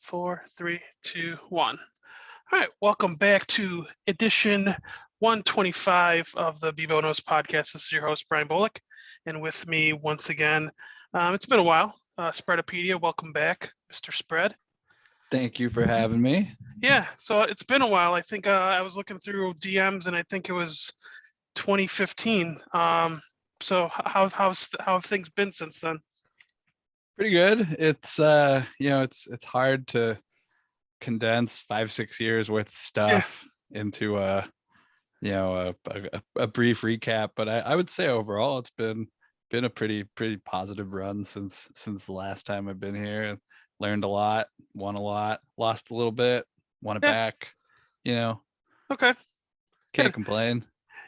Four, three, two, one. All right, welcome back to edition 125 of the BBK podcast. This is your host, Brian Bullock, and with me once again, it's been a while. Spreadapedia, welcome back, Mr. Spread. Thank you for having me. Yeah, so it's been a while. I think I was looking through DMs, and I think it was 2015. So how have things been since then? Pretty good. It's it's hard to condense 5-6 years worth of stuff into a brief recap, but I would say overall it's been a pretty positive run since the last time I've been here. Learned a lot, won a lot, lost a little bit, won it back. Okay. Can't complain.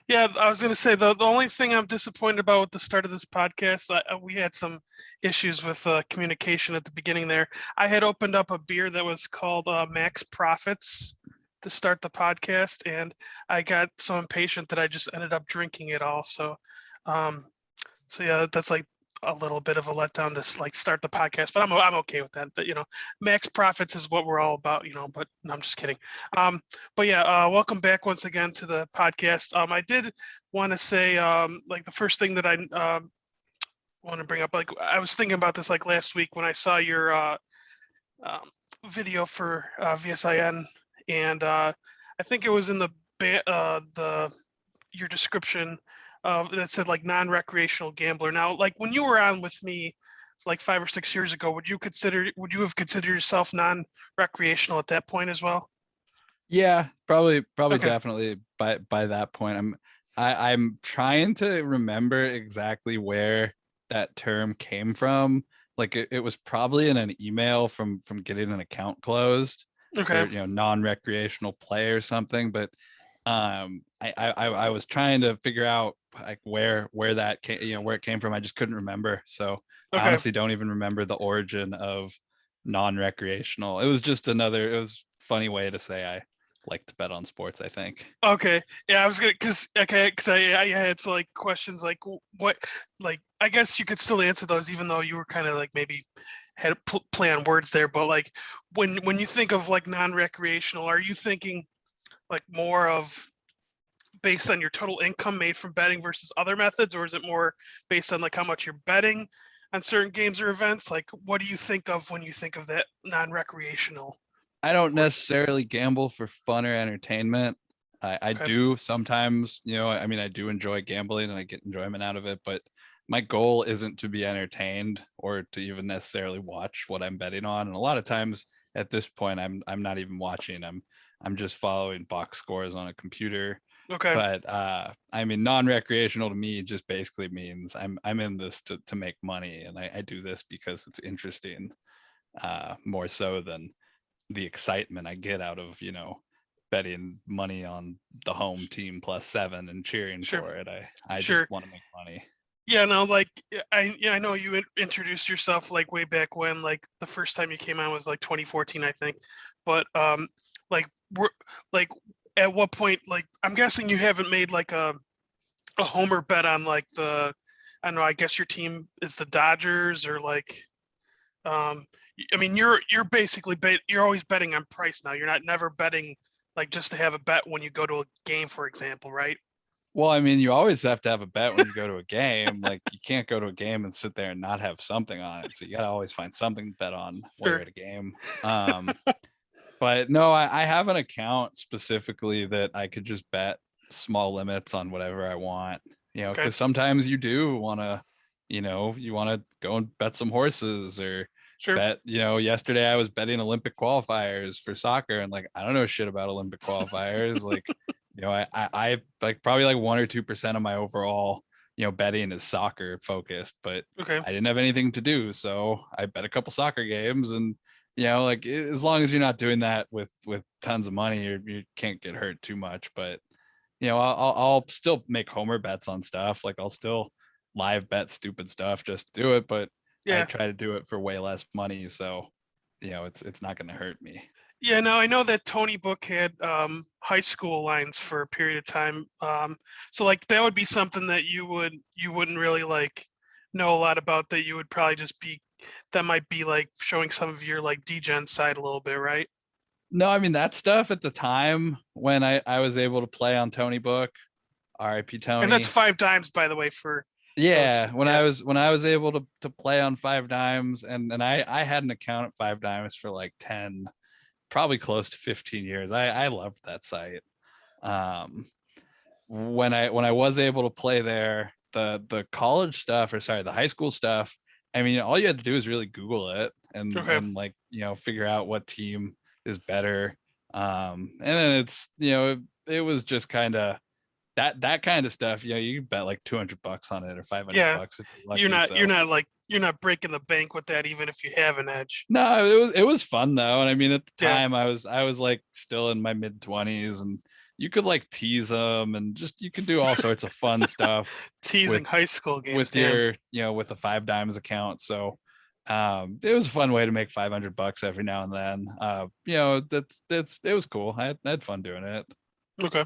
Yeah, I was going to say the only thing I'm disappointed about with the start of this podcast, we had some issues with communication at the beginning there. I had opened up a beer that was called Max Profits to start the podcast, and I got so impatient that I just ended up drinking it all. So yeah, that's like a little bit of a letdown to like start the podcast, but I'm okay with that. But max profits is what we're all about, but no, I'm just kidding. But yeah, welcome back once again to the podcast. I did want to say, like the first thing that I want to bring up, like I was thinking about this like last week when I saw your video for VSIN, and I think it was in your description that said like non-recreational gambler. Now, like when you were on with me like 5 or 6 years ago, would you have considered yourself non-recreational at that point as well? Yeah, probably Okay. Definitely by that point. I'm trying to remember exactly where that term came from. Like it was probably in an email from getting an account closed Okay. for non-recreational play or something, but I was trying to figure out like where that came, where it came from. I just couldn't remember. So I honestly don't even remember the origin of non-recreational. It was just it was a funny way to say I like to bet on sports, I think. Okay. Yeah, I was gonna because I had so like questions like what, like I guess you could still answer those even though you were kind of like maybe had play on words there, but like when you think of like non-recreational, are you thinking like more of based on your total income made from betting versus other methods, or is it more based on like how much you're betting on certain games or events? Like what do you think of when you think of that non-recreational? I don't necessarily gamble for fun or entertainment. I do sometimes, I do enjoy gambling and I get enjoyment out of it, but my goal isn't to be entertained or to even necessarily watch what I'm betting on. And a lot of times at this point, I'm not even watching. I'm just following box scores on a computer. Okay. But non-recreational to me just basically means I'm in this to make money, and I do this because it's interesting, more so than the excitement I get out of betting money on the home team +7 and cheering for it. I just want to make money. Yeah, no, like I know you introduced yourself like way back when, like the first time you came on was like 2014, I think. But like we're like at what point, like I'm guessing you haven't made like a homer bet on like I don't know, I guess your team is the Dodgers or like I mean you're basically you're always betting on price now. You're not never betting like just to have a bet when you go to a game, for example, right? Well, I mean, you always have to have a bet when you go to a game. Like you can't go to a game and sit there and not have something on it. So you got to always find something to bet on while you're at a game. But no, I have an account specifically that I could just bet small limits on whatever I want, because sometimes you do want to, you want to go and bet some horses or bet, yesterday I was betting Olympic qualifiers for soccer and like, I don't know shit about Olympic qualifiers. Like, I like probably like 1 or 2% of my overall, betting is soccer focused, but I didn't have anything to do. So I bet a couple soccer games and, like as long as you're not doing that with tons of money, you can't get hurt too much. But, I'll still make homer bets on stuff. Like I'll still live bet stupid stuff just to do it. But I try to do it for way less money. So, it's not going to hurt me. Yeah, no, I know that Tony Book had high school lines for a period of time. So like that would be something that you wouldn't really like know a lot about, that you would probably just be that might be like showing some of your like degen side a little bit, right? No, I mean that stuff at the time when I was able to play on Tony Book, RIP And that's Tony. 5 dimes, by the way, for those. Yeah, when Yeah. I was able to play on 5 dimes, and I had an account at 5 dimes for like 10, probably close to 15 years. I loved that site. Um, when I was able to play there, the college stuff, or sorry, the high school stuff, I mean, all you had to do is really Google it Okay. and like, figure out what team is better. And then it's, it was just kind of that kind of stuff. You bet like $200 on it or 500 Yeah. bucks if you're lucky. You're So not like you're not breaking the bank with that, even if you have an edge. no, it was fun though. And I mean, at the Yeah. time I was like still in my mid 20s, and you could like tease them, and just you could do all sorts of fun stuff Teasing with high school games, with damn. your, with the 5 dimes account. So it was a fun way to make $500 every now and then. That's it was cool. I had fun doing it. Okay.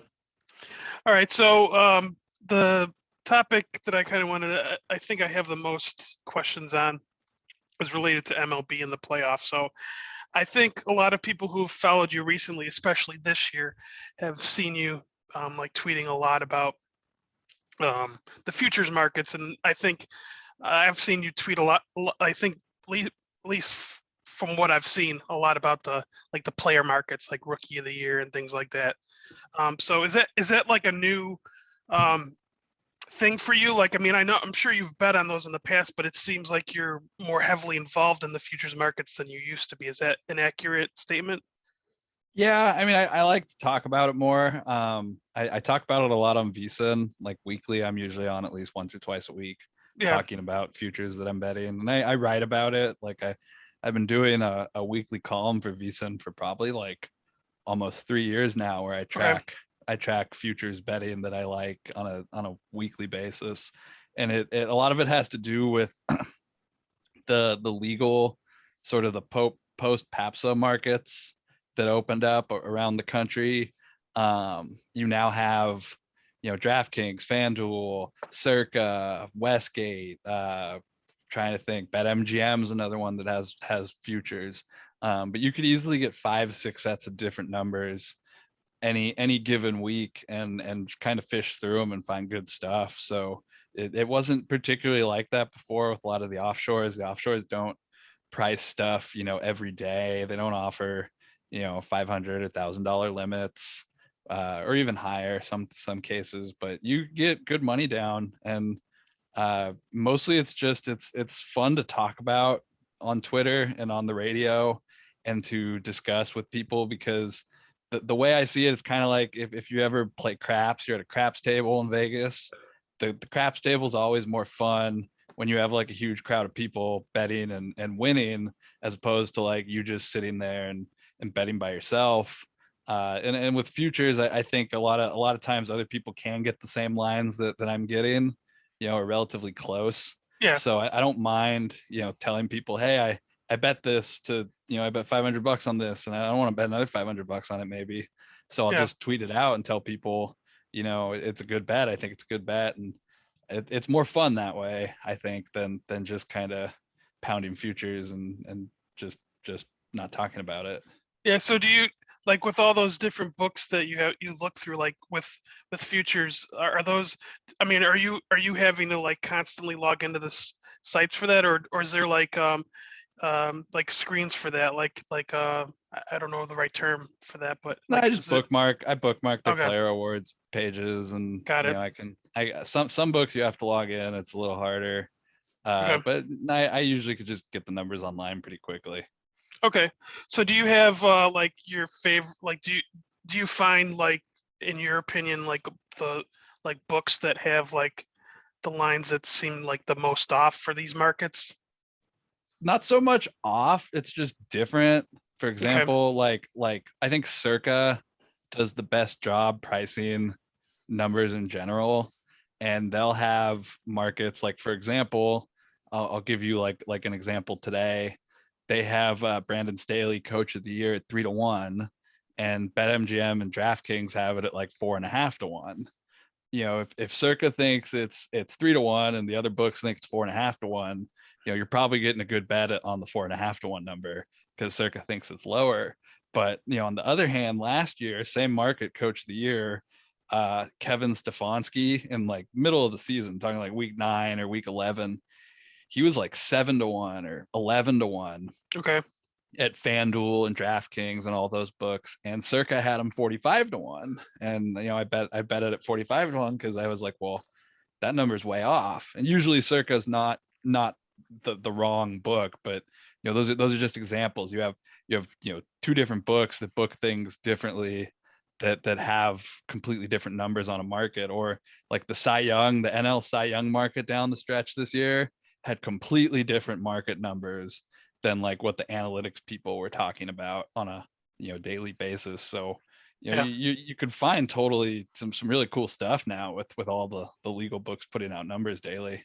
All right. So the topic that I kind of wanted to, I think I have the most questions on is related to MLB and the playoffs. So I think a lot of people who've followed you recently, especially this year, have seen you like tweeting a lot about the futures markets, and I think I've seen you tweet a lot. I think at least from what I've seen, a lot about the like the player markets, like Rookie of the Year and things like that. So is that like a new um, thing for you? Like, I mean, I'm sure you've bet on those in the past, but it seems like you're more heavily involved in the futures markets than you used to be. Is that an accurate statement? Yeah, I mean, I like to talk about it more. I talk about it a lot on VSiN, like weekly. I'm usually on at least once or twice a week Yeah. talking about futures that I'm betting, and I write about it. Like I've been doing a weekly column for VSiN for probably like almost 3 years now, where Okay. I track futures betting that I like on a weekly basis, and it a lot of it has to do with the legal sort of the post PAPSA markets that opened up around the country. You now have, DraftKings, FanDuel, Circa, Westgate. Trying to think, BetMGM is another one that has futures. But you could easily get 5, 6 sets of different numbers any given week, and kind of fish through them and find good stuff. So it wasn't particularly like that before with a lot of the offshores. The offshores don't price stuff, every day. They don't offer, $500, $1,000 limits, or even higher some cases, but you get good money down. And mostly it's fun to talk about on Twitter and on the radio, and to discuss with people, because the way I see it is kind of like if you ever play craps, you're at a craps table in Vegas. The craps table is always more fun when you have like a huge crowd of people betting and winning, as opposed to like you just sitting there and betting by yourself. And with futures, I think a lot of times other people can get the same lines that I'm getting, are relatively close. Yeah. So I don't mind, telling people, hey, I bet this to, I bet $500 on this, and I don't want to bet another $500 on it maybe. So I'll Yeah. just tweet it out and tell people, it's a good bet. I think it's a good bet. And it's more fun that way, I think, than just kind of pounding futures and just not talking about it. Yeah. So do you like with all those different books that you look through, like with futures, are those? I mean, are you having to like constantly log into this sites for that, or is there like screens for that, I don't know the right term for that, but No, like is it I bookmark their okay? player awards pages, and Got it. I some books you have to log in. It's a little harder. Okay. But I usually could just get the numbers online pretty quickly. Okay. So do you have like your favorite, like do you find, like, in your opinion, like the like books that have like the lines that seem like the most off for these markets? Not so much off, it's just different. For Okay. example, like I think Circa does the best job pricing numbers in general, and they'll have markets like, for example, I'll give you like an example today. They have Brandon Staley Coach of the Year at 3-1, and BetMGM and DraftKings have it at like 4.5-1. If Circa thinks it's 3-1 and the other books think it's 4.5-1, you're probably getting a good bet on the 4.5 to 1 number because Circa thinks it's lower. But on the other hand, last year, same market, coach of the year, Kevin Stefanski, in like middle of the season, talking like week 9 or week 11, he was like 7 to 1 or 11 to 1 Okay. at FanDuel and DraftKings and all those books. And Circa had him 45 to 1. And I bet it at 45 to 1 because I was like, well, that number's way off. And usually Circa's not the wrong book, but those are just examples. You have two different books that book things differently, that have completely different numbers on a market. Or like the NL Cy Young market down the stretch this year had completely different market numbers than like what the analytics people were talking about on a daily basis. So Yeah. you could find totally some really cool stuff now with all the legal books putting out numbers daily.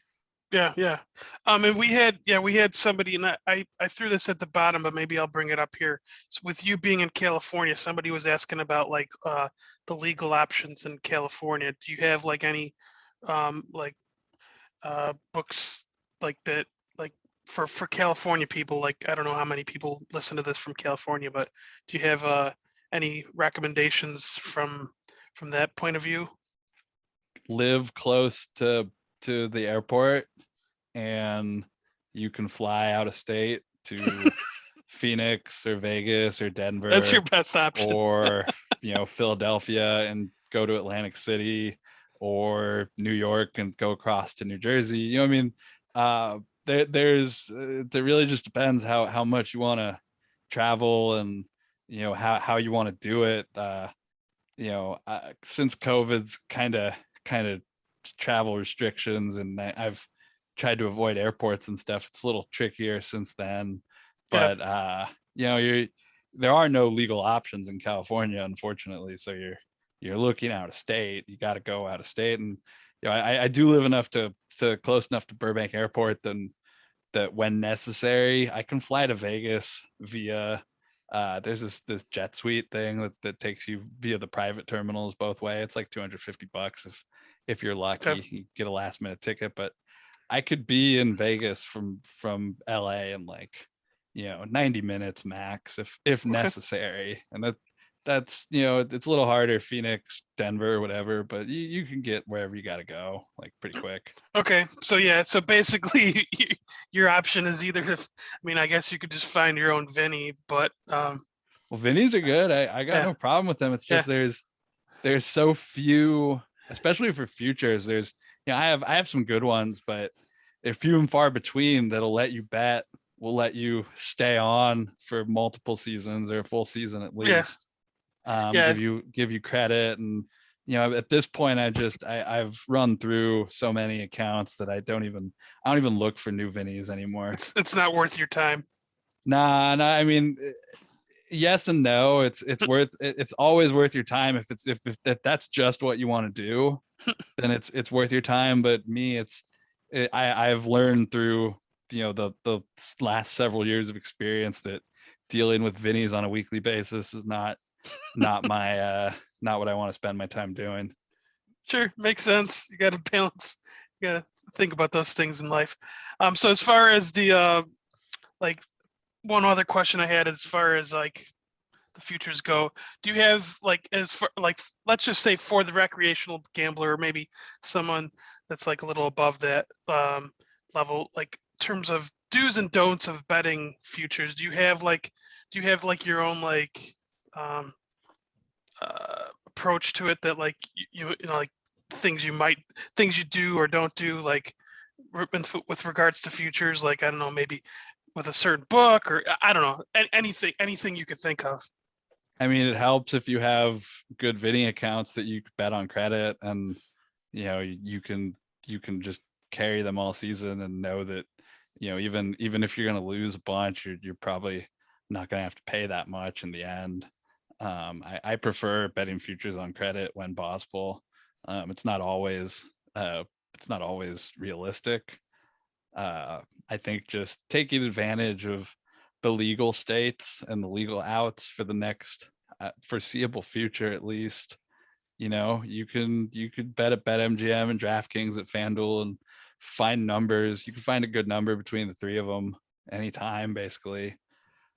Yeah. And we had somebody, and I threw this at the bottom, but maybe I'll bring it up here. So with you being in California, somebody was asking about like the legal options in California. Do you have like any books like that, like for California people? Like, I don't know how many people listen to this from California, but do you have any recommendations from that point of view? Live close to the airport, and you can fly out of state to Phoenix or Vegas or That's your Denver best option. or Philadelphia and go to Atlantic City, or New York and go across to New Jersey. I mean, there's it really just depends how much you want to travel, and how you want to do it. Since COVID's kind of travel restrictions, and I've tried to avoid airports and stuff, it's a little trickier since then. Yeah. But there are no legal options in California, unfortunately. So you're looking out of state. You got to go out of state. And I do live enough to close enough to Burbank Airport that when necessary, I can fly to Vegas via there's this jet suite thing that takes you via the private terminals both way. It's like $250 if you're lucky. Okay. You get a last minute ticket. But I could be in Vegas from LA in like 90 minutes max if Okay. necessary. And that's it's a little harder, Phoenix, Denver, whatever, but you can get wherever you got to go like pretty quick. Okay. So yeah. So basically, your option is either I mean, I guess you could just find your own Vinny, but Well, Vinnies are good. I got yeah. no problem with them. It's Yeah. just there's so few, especially for futures. There's I have some good ones, but they're few and far between that'll let you bet, will let you stay on for multiple seasons or a full season at Yeah. least. Yeah. Give you credit. And at this point, I've run through so many accounts that I don't even look for new Vinnies anymore. It's not worth your time. Nah, I mean, yes and no. It's always worth your time if that's just what you want to do, then it's worth your time. But me, I've learned through the last several years of experience that dealing with Vinnies on a weekly basis is not my not what I want to spend my time doing. Sure, makes sense. You got to balance. You got to think about those things in life. So as far as the like, one other question I had, as far as like the futures go, do you have like, as far like, let's just say for the recreational gambler, or maybe someone that's like a little above that level, like in terms of do's and don'ts of betting futures, do you have like your own like um approach to it, that like you know, like things you do or don't do, like with regards to futures, like, I don't know, maybe with a certain book, or I don't know, anything you could think of? I mean, it helps if you have good Vinny accounts that you bet on credit, and you can just carry them all season and know that even if you're going to lose a bunch, you're probably not going to have to pay that much in the end. I prefer betting futures on credit when possible. It's not always realistic. I think just taking advantage of the legal states and the legal outs for the next foreseeable future, at least. You could bet at BetMGM and DraftKings at FanDuel and find numbers. You can find a good number between the three of them anytime, basically.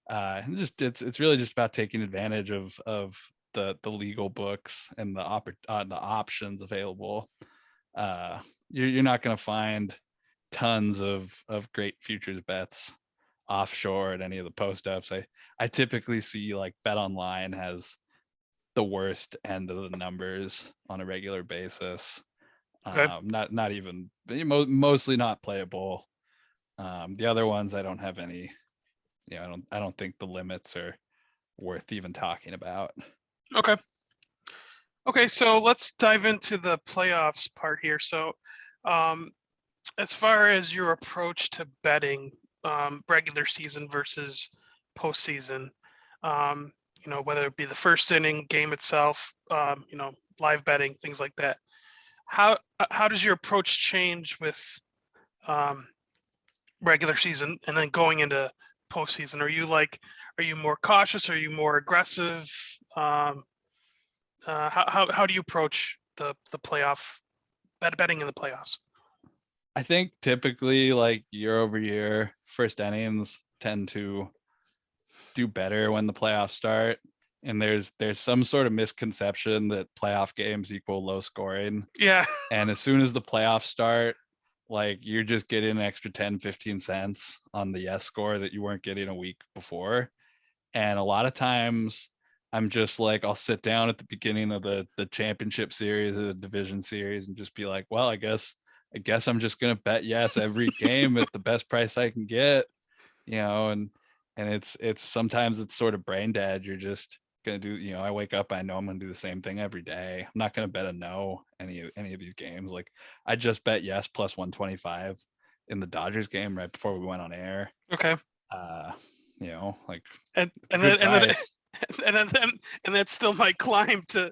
And just it's really just about taking advantage of the legal books and the options available. You're not going to find tons of great futures bets offshore at any of the post ups. I typically see like Bet Online has the worst end of the numbers on a regular basis. Okay. Not even mostly not playable. The other ones I don't have any. I don't think the limits are worth even talking about. Okay. Okay, so let's dive into the playoffs part here. So, as far as your approach to betting, regular season versus postseason, whether it be the first inning, game itself, live betting, things like that. How does your approach change with um, regular season and then going into postseason? Are you more cautious? Are you more aggressive? How do you approach the playoff betting in the playoffs? I think typically like year over year, first innings tend to do better when the playoffs start. And there's some sort of misconception that playoff games equal low scoring. Yeah. And as soon as the playoffs start, like you're just getting an extra 10, 15 cents on the yes score that you weren't getting a week before. And a lot of times I'm just like, I'll sit down at the beginning of the championship series or the division series and just be like, well, I guess I'm just gonna bet yes every game at the best price I can get, and it's sometimes it's sort of brain dead. You're just gonna do, I wake up, I know I'm gonna do the same thing every day. I'm not gonna bet a no any of these games. Like I just bet yes plus 125 in the Dodgers game right before we went on air. Okay. Like And it's a good price. and that still might climb to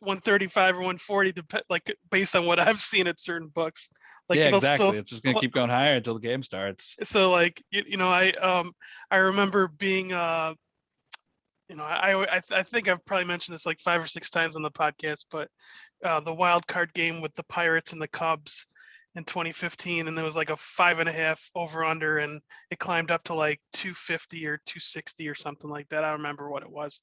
135 or 140, like based on what I've seen at certain books. Like Yeah, it'll still. exactly. It's just gonna keep going higher until the game starts. So like I remember being I think I've probably mentioned this like 5 or 6 times on the podcast, but the wild card game with the Pirates and the Cubs in 2015, and there was like a 5.5 over under, and it climbed up to like 250 or 260 or something like that. I don't remember what it was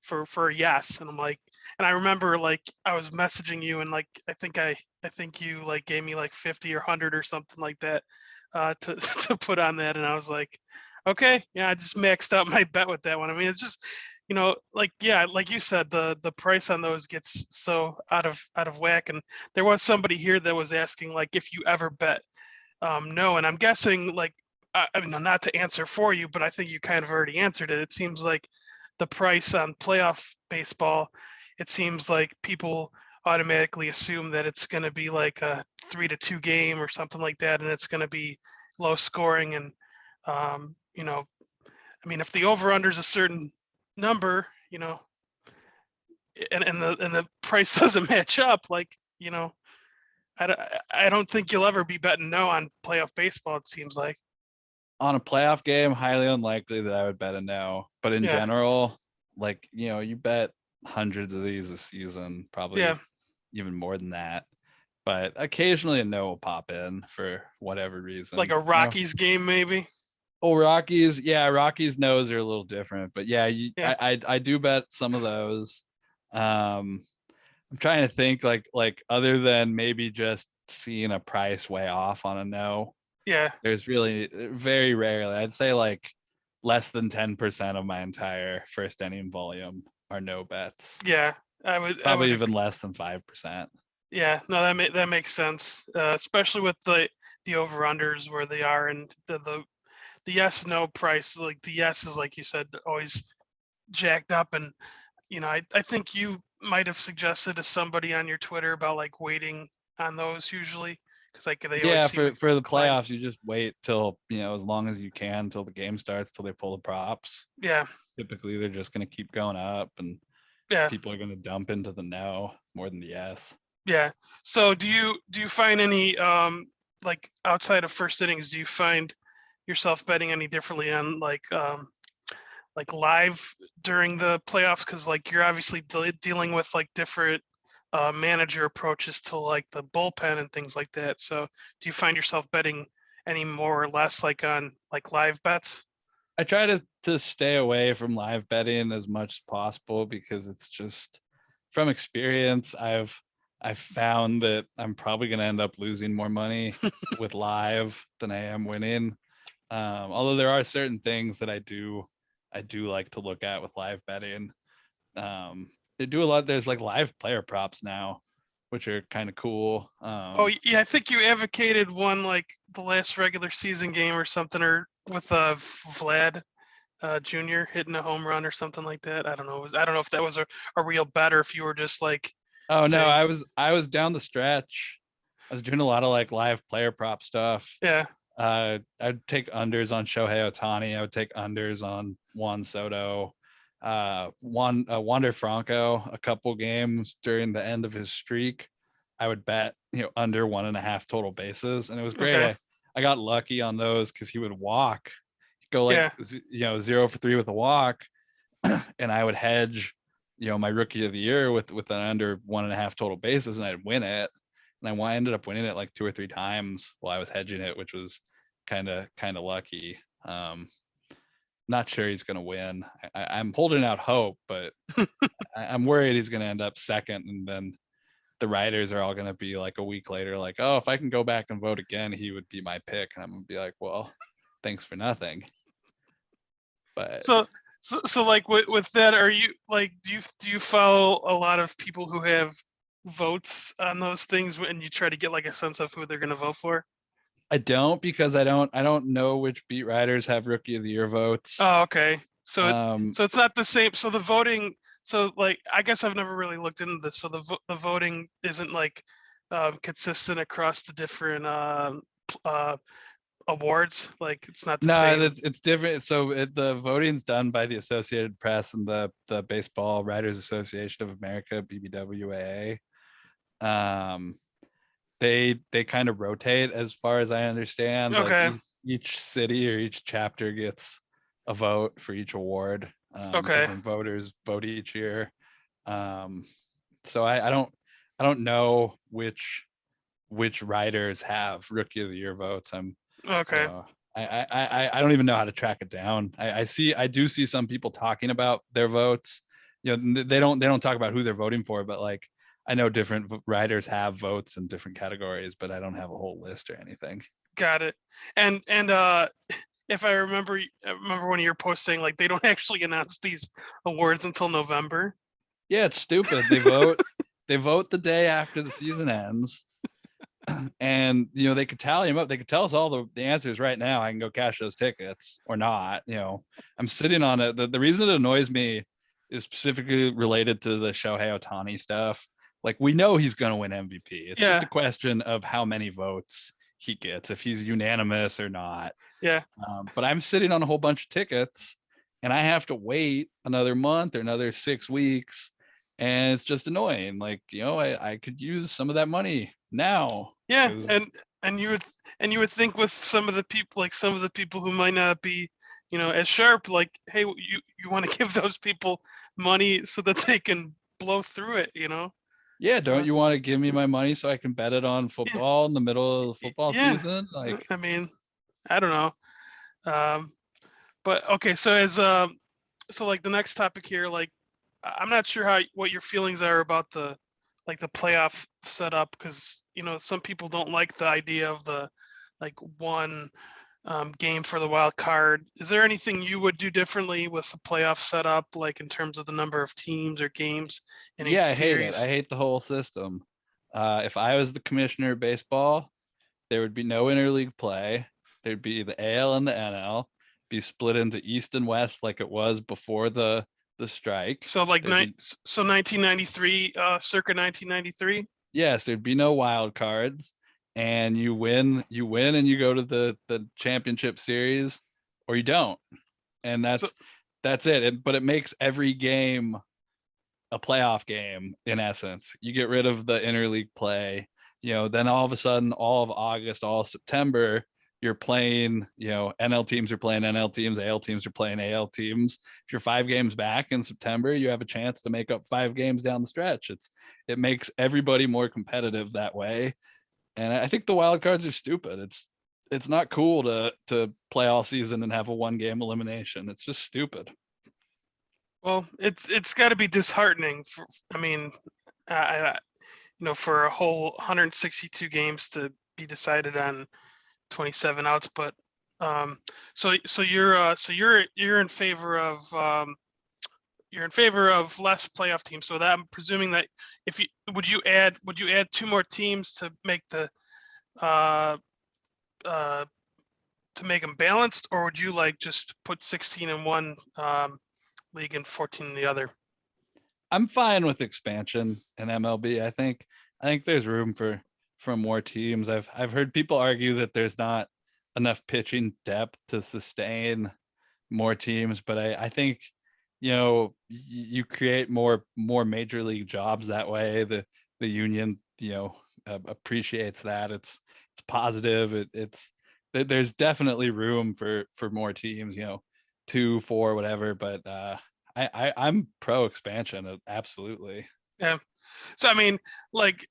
for a yes, and I'm like, and I remember like I was messaging you, and like I think you like gave me like 50 or 100 or something like that to to put on that, and I was like, okay, yeah, I just maxed out my bet with that one. I mean, it's just, like, yeah, like you said, the price on those gets so out of whack. And there was somebody here that was asking like if you ever bet no, and I'm guessing like I mean, not to answer for you, but I think you kind of already answered it. It seems like the price on playoff baseball, it seems like people automatically assume that it's going to be like a 3-2 game or something like that, and it's going to be low scoring. And I mean, if the over under is a certain number, and the price doesn't match up, like, I don't think you'll ever be betting no on playoff baseball. It seems like. On a playoff game, highly unlikely that I would bet a no. But in Yeah. general, like, you bet hundreds of these a season, probably Yeah. even more than that. But occasionally a no will pop in for whatever reason. Like a Rockies game, maybe. Oh, Rockies. Yeah, Rockies no's are a little different. But yeah, Yeah. I do bet some of those. I'm trying to think like other than maybe just seeing a price way off on a no. Yeah. There's really very rarely, I'd say like less than 10% of my entire first inning volume are no bets. Yeah. I would Probably even less than 5%. Yeah, no, that makes sense, especially with the over unders where they are, and the yes no price. Like the yes is, like you said, always jacked up. And I think you might have suggested to somebody on your Twitter about like waiting on those usually, because like they always seem For the climb. playoffs, you just wait till as long as you can till the game starts, till they pull the props. Yeah. Typically they're just going to keep going up, and Yeah. people are going to dump into the no more than the yes. Yeah. So do you find any like outside of first innings, do you find yourself betting any differently on like live during the playoffs? Because like you're obviously dealing with like different manager approaches to like the bullpen and things like that. So do you find yourself betting any more or less like on like live bets? I try to stay away from live betting as much as possible because it's just from experience. I've found that I'm probably going to end up losing more money with live than I am winning. Although there are certain things that I do like to look at with live betting. They do a lot. There's like live player props now, which are kind of cool. Oh yeah, I think you advocated one like the last regular season game or something, or with Vlad Jr. hitting a home run or something like that. I don't know. I don't know if that was a real bet or if you were just like Oh no, saying, I was down the stretch. I was doing a lot of like live player prop stuff. yeah, I'd take unders on Shohei Ohtani. I would take unders on Juan Soto, Wander Franco. A couple games during the end of his streak, I would bet under 1.5 total bases, and it was great. okay, I got lucky on those because he would walk, go like yeah, 0 for 3 with a walk, and I would hedge my rookie of the year with an under 1.5 total bases, and I'd win it. And I ended up winning it like 2 or 3 times while I was hedging it, which was kind of lucky. Not sure he's going to win. I'm holding out hope, but I'm worried he's going to end up second, and then the writers are all going to be like a week later, like, oh, if I can go back and vote again, he would be my pick, and I'm going to be like, well, thanks for nothing. But so like with that, are you like do you follow a lot of people who have votes on those things and you try to get like a sense of who they're going to vote for? I don't, because I don't know which beat writers have rookie of the year votes. Oh, okay. So Um, it's not the same. So the voting. So like I guess I've never really looked into this. So the voting isn't like consistent across the different awards. Like it's not the no, same. it's different. So the voting's done by the Associated Press and the Baseball Writers Association of America, BBWAA. Um, they kind of rotate, as far as I understand. Like Okay. each city or each chapter gets a vote for each award. Okay. Different voters vote each year. So I don't know which writers have rookie of the year votes. you Okay. know I don't even know how to track it down. I do see some people talking about their votes. They don't talk about who they're voting for, but like I know different writers have votes in different categories, but I don't have a whole list or anything. Got it. And if I remember one of your posts saying like they don't actually announce these awards until November. Yeah, it's stupid. They vote the day after the season ends, and they could tally them up. They could tell us all the answers right now. I can go cash those tickets or not. I'm sitting on it. The reason it annoys me is specifically related to the Shohei Ohtani stuff. Like, we know he's going to win MVP. It's just Yeah. a question of how many votes he gets, if he's unanimous or not. Yeah. But I'm sitting on a whole bunch of tickets, and I have to wait another month or another 6 weeks, and it's just annoying. Like, I could use some of that money now. Yeah. 'Cause And you would think with some of the people who might not be as sharp, like, hey, you want to give those people money so that they can blow through it. yeah, don't Uh, you want to give me my money so I can bet it on yeah. football in the middle of the football Yeah. season? Like, I mean, I don't know. But okay, so so like the next topic here, like I'm not sure what your feelings are about the playoff setup, because some people don't like the idea of the like one game for the wild card. Is there anything you would do differently with the playoff setup, like in terms of the number of teams or games in each yeah, I hate it. I series? hate the whole system. If I was the commissioner of baseball, there would be no interleague play. There'd be the AL and the NL, be split into East and West like it was before the strike. So like There'd be, 1993, circa 1993. yes, there'd be no wild cards, and you win, and you go to the championship series, or you don't, and So that's it. But it makes every game a playoff game in essence. You get rid of the interleague play. Then all of a sudden, all of August, all of September, you're playing, NL teams are playing NL teams, AL teams are playing AL teams. If you're 5 games back in September, you have a chance to make up 5 games down the stretch. It makes everybody more competitive that way. And I think the wild cards are stupid. It's not cool to play all season and have a 1-game elimination. It's just stupid. Well, it's got to be disheartening. I for a whole 162 games to be decided on 27 outs. But so you're in favor of less playoff teams. So that I'm presuming that would you add 2 more teams to make the uh, to make them balanced, or would you like just put 16 in one league and 14 in the other? I'm fine with expansion in MLB. I think there's room for more teams. I've heard people argue that there's not enough pitching depth to sustain more teams, but I think you create more major league jobs that way. The union appreciates that. It's positive. There's definitely room for more teams. 2, 4, whatever. But I'm pro expansion. Absolutely. Yeah. So like,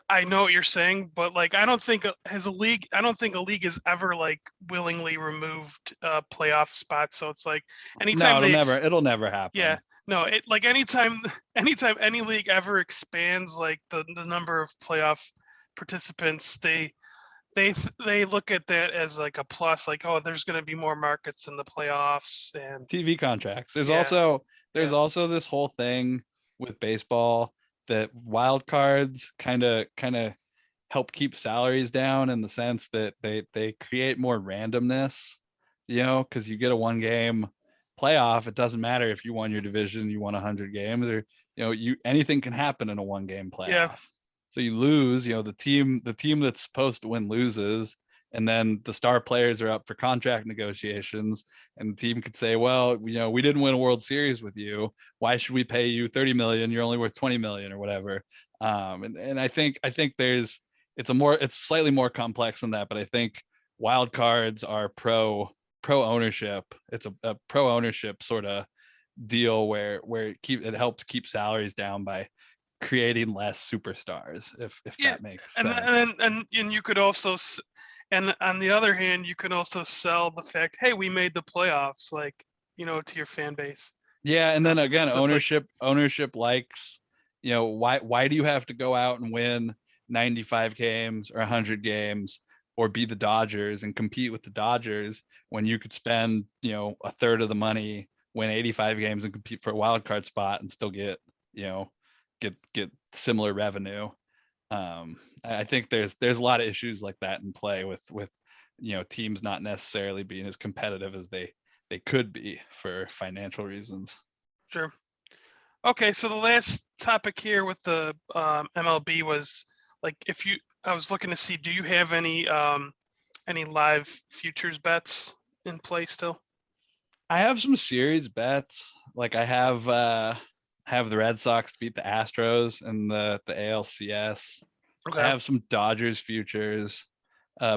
I know what you're saying, but like, I don't think a league has ever like willingly removed playoff spots. So it's like anytime it'll never happen. Yeah. No, it like anytime any league ever expands like the number of playoff participants, they look at that as like a plus, like, oh, there's going to be more markets in the playoffs and TV contracts. There's Yeah. also this whole thing with baseball that wild cards kind of help keep salaries down, in the sense that they create more randomness, because you get a 1-game playoff. It doesn't matter if you won your division, you won 100 games, or anything can happen in a 1-game playoff. Yeah. So you lose, the team that's supposed to win loses, and then the star players are up for contract negotiations, and the team could say, well, we didn't win a World Series with you. Why should we pay you 30 million? You're only worth 20 million or whatever. And I think it's slightly more complex than that, but I think wild cards are pro ownership. It's a pro ownership sort of deal where it helps keep salaries down by creating less superstars, if that makes sense. And you could also, and on the other hand, you can also sell the fact, hey, we made the playoffs, like, to your fan base. Yeah, and then again, So ownership likes, why do you have to go out and win 95 games or 100 games or be the Dodgers and compete with the Dodgers when you could spend, a third of the money, win 85 games and compete for a wild card spot and still get similar revenue. I think there's a lot of issues like that in play with teams not necessarily being as competitive as they could be for financial reasons. Sure. Okay, so the last topic here with the MLB was like, I was looking to see, do you have any live futures bets in play still? I have some series bets. Like I have the Red Sox to beat the Astros in the ALCS. Okay. I have some Dodgers futures.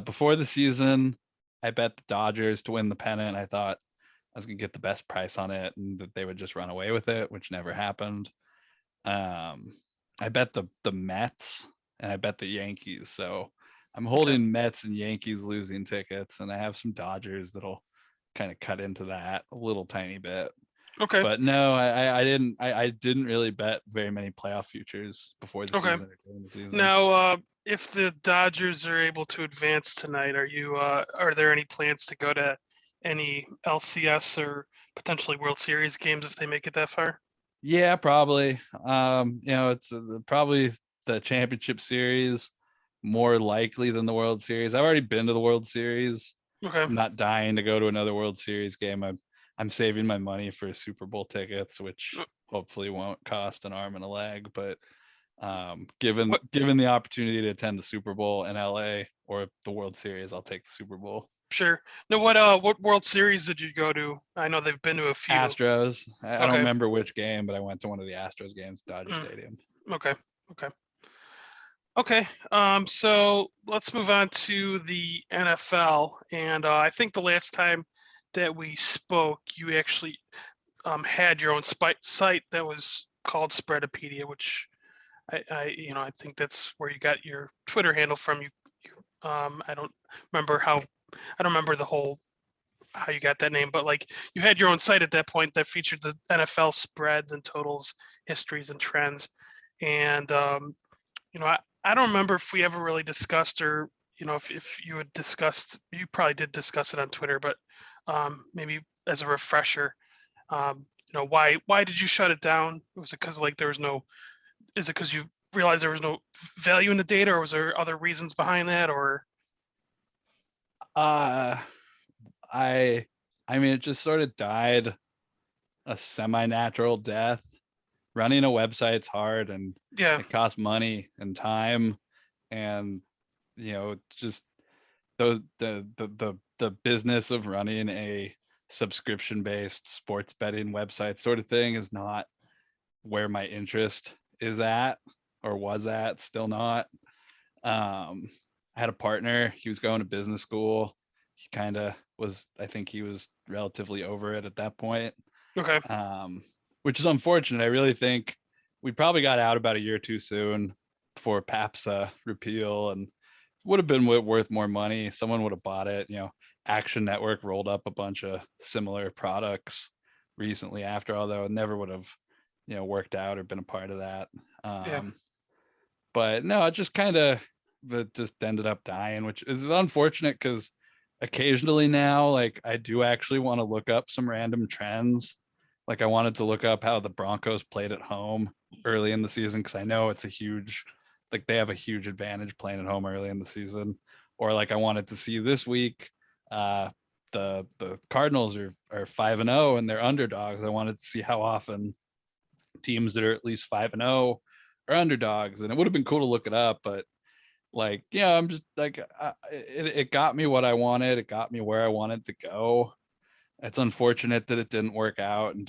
Before the season, I bet the Dodgers to win the pennant. I thought I was gonna get the best price on it and that they would just run away with it, which never happened. I bet the Mets and I bet the Yankees. So I'm holding Mets and Yankees losing tickets, and I have some Dodgers that'll kind of cut into that a little tiny bit. Okay. But no, I didn't really bet very many playoff futures before the season or during the season. Now, if the Dodgers are able to advance tonight, are there any plans to go to any LCS or potentially World Series games if they make it that far? Yeah, probably. It's probably the championship series more likely than the World Series. I've already been to the World Series. Okay. I'm not dying to go to another World Series game. I'm saving my money for Super Bowl tickets, which hopefully won't cost an arm and a leg. But given the opportunity to attend the Super Bowl in LA or the World Series, I'll take the Super Bowl. Sure. Now, what World Series did you go to? I know they've been to a few. Astros. I don't remember which game, but I went to one of the Astros games, Dodger Stadium. Okay. Okay. So let's move on to the NFL. And I think the last time that we spoke, you actually had your own site that was called Spreadapedia, which I think that's where you got your Twitter handle from. I don't remember I don't remember the whole how you got that name, but like you had your own site at that point that featured the NFL spreads and totals, histories and trends. And I don't remember if we ever really discussed or if you had discussed, you probably did discuss it on Twitter, but maybe as a refresher, why did you shut it down? Was it because like there was no? Is it because you realized there was no value in the data, or was there other reasons behind that? Or Uh, I I mean, it just sort of died a semi-natural death. Running a website's hard and yeah, it costs money and time, and just those the business of running a subscription based sports betting website sort of thing is not where my interest is at, or was at, still not. I had a partner, he was going to business school. He kind of was, I think he was relatively over it at that point. okay, um, which is unfortunate. I really think we probably got out about a year too soon for PAPSA repeal, and would have been worth more money. Someone would have bought it. Action Network rolled up a bunch of similar products recently after, although it never would have, worked out or been a part of that. yeah, But no, it just kind of, it just ended up dying, which is unfortunate because occasionally now, like, I do actually want to look up some random trends. Like, I wanted to look up how the Broncos played at home early in the season because I know it's a huge, like, they have a huge advantage playing at home early in the season. Or like, I wanted to see this week, uh, the Cardinals are 5-0 and they're underdogs. I wanted to see how often teams that are at least 5-0 are underdogs, and it would have been cool to look it up, but like, I'm just like, it got me what I wanted. It got me where I wanted to go. It's unfortunate that it didn't work out and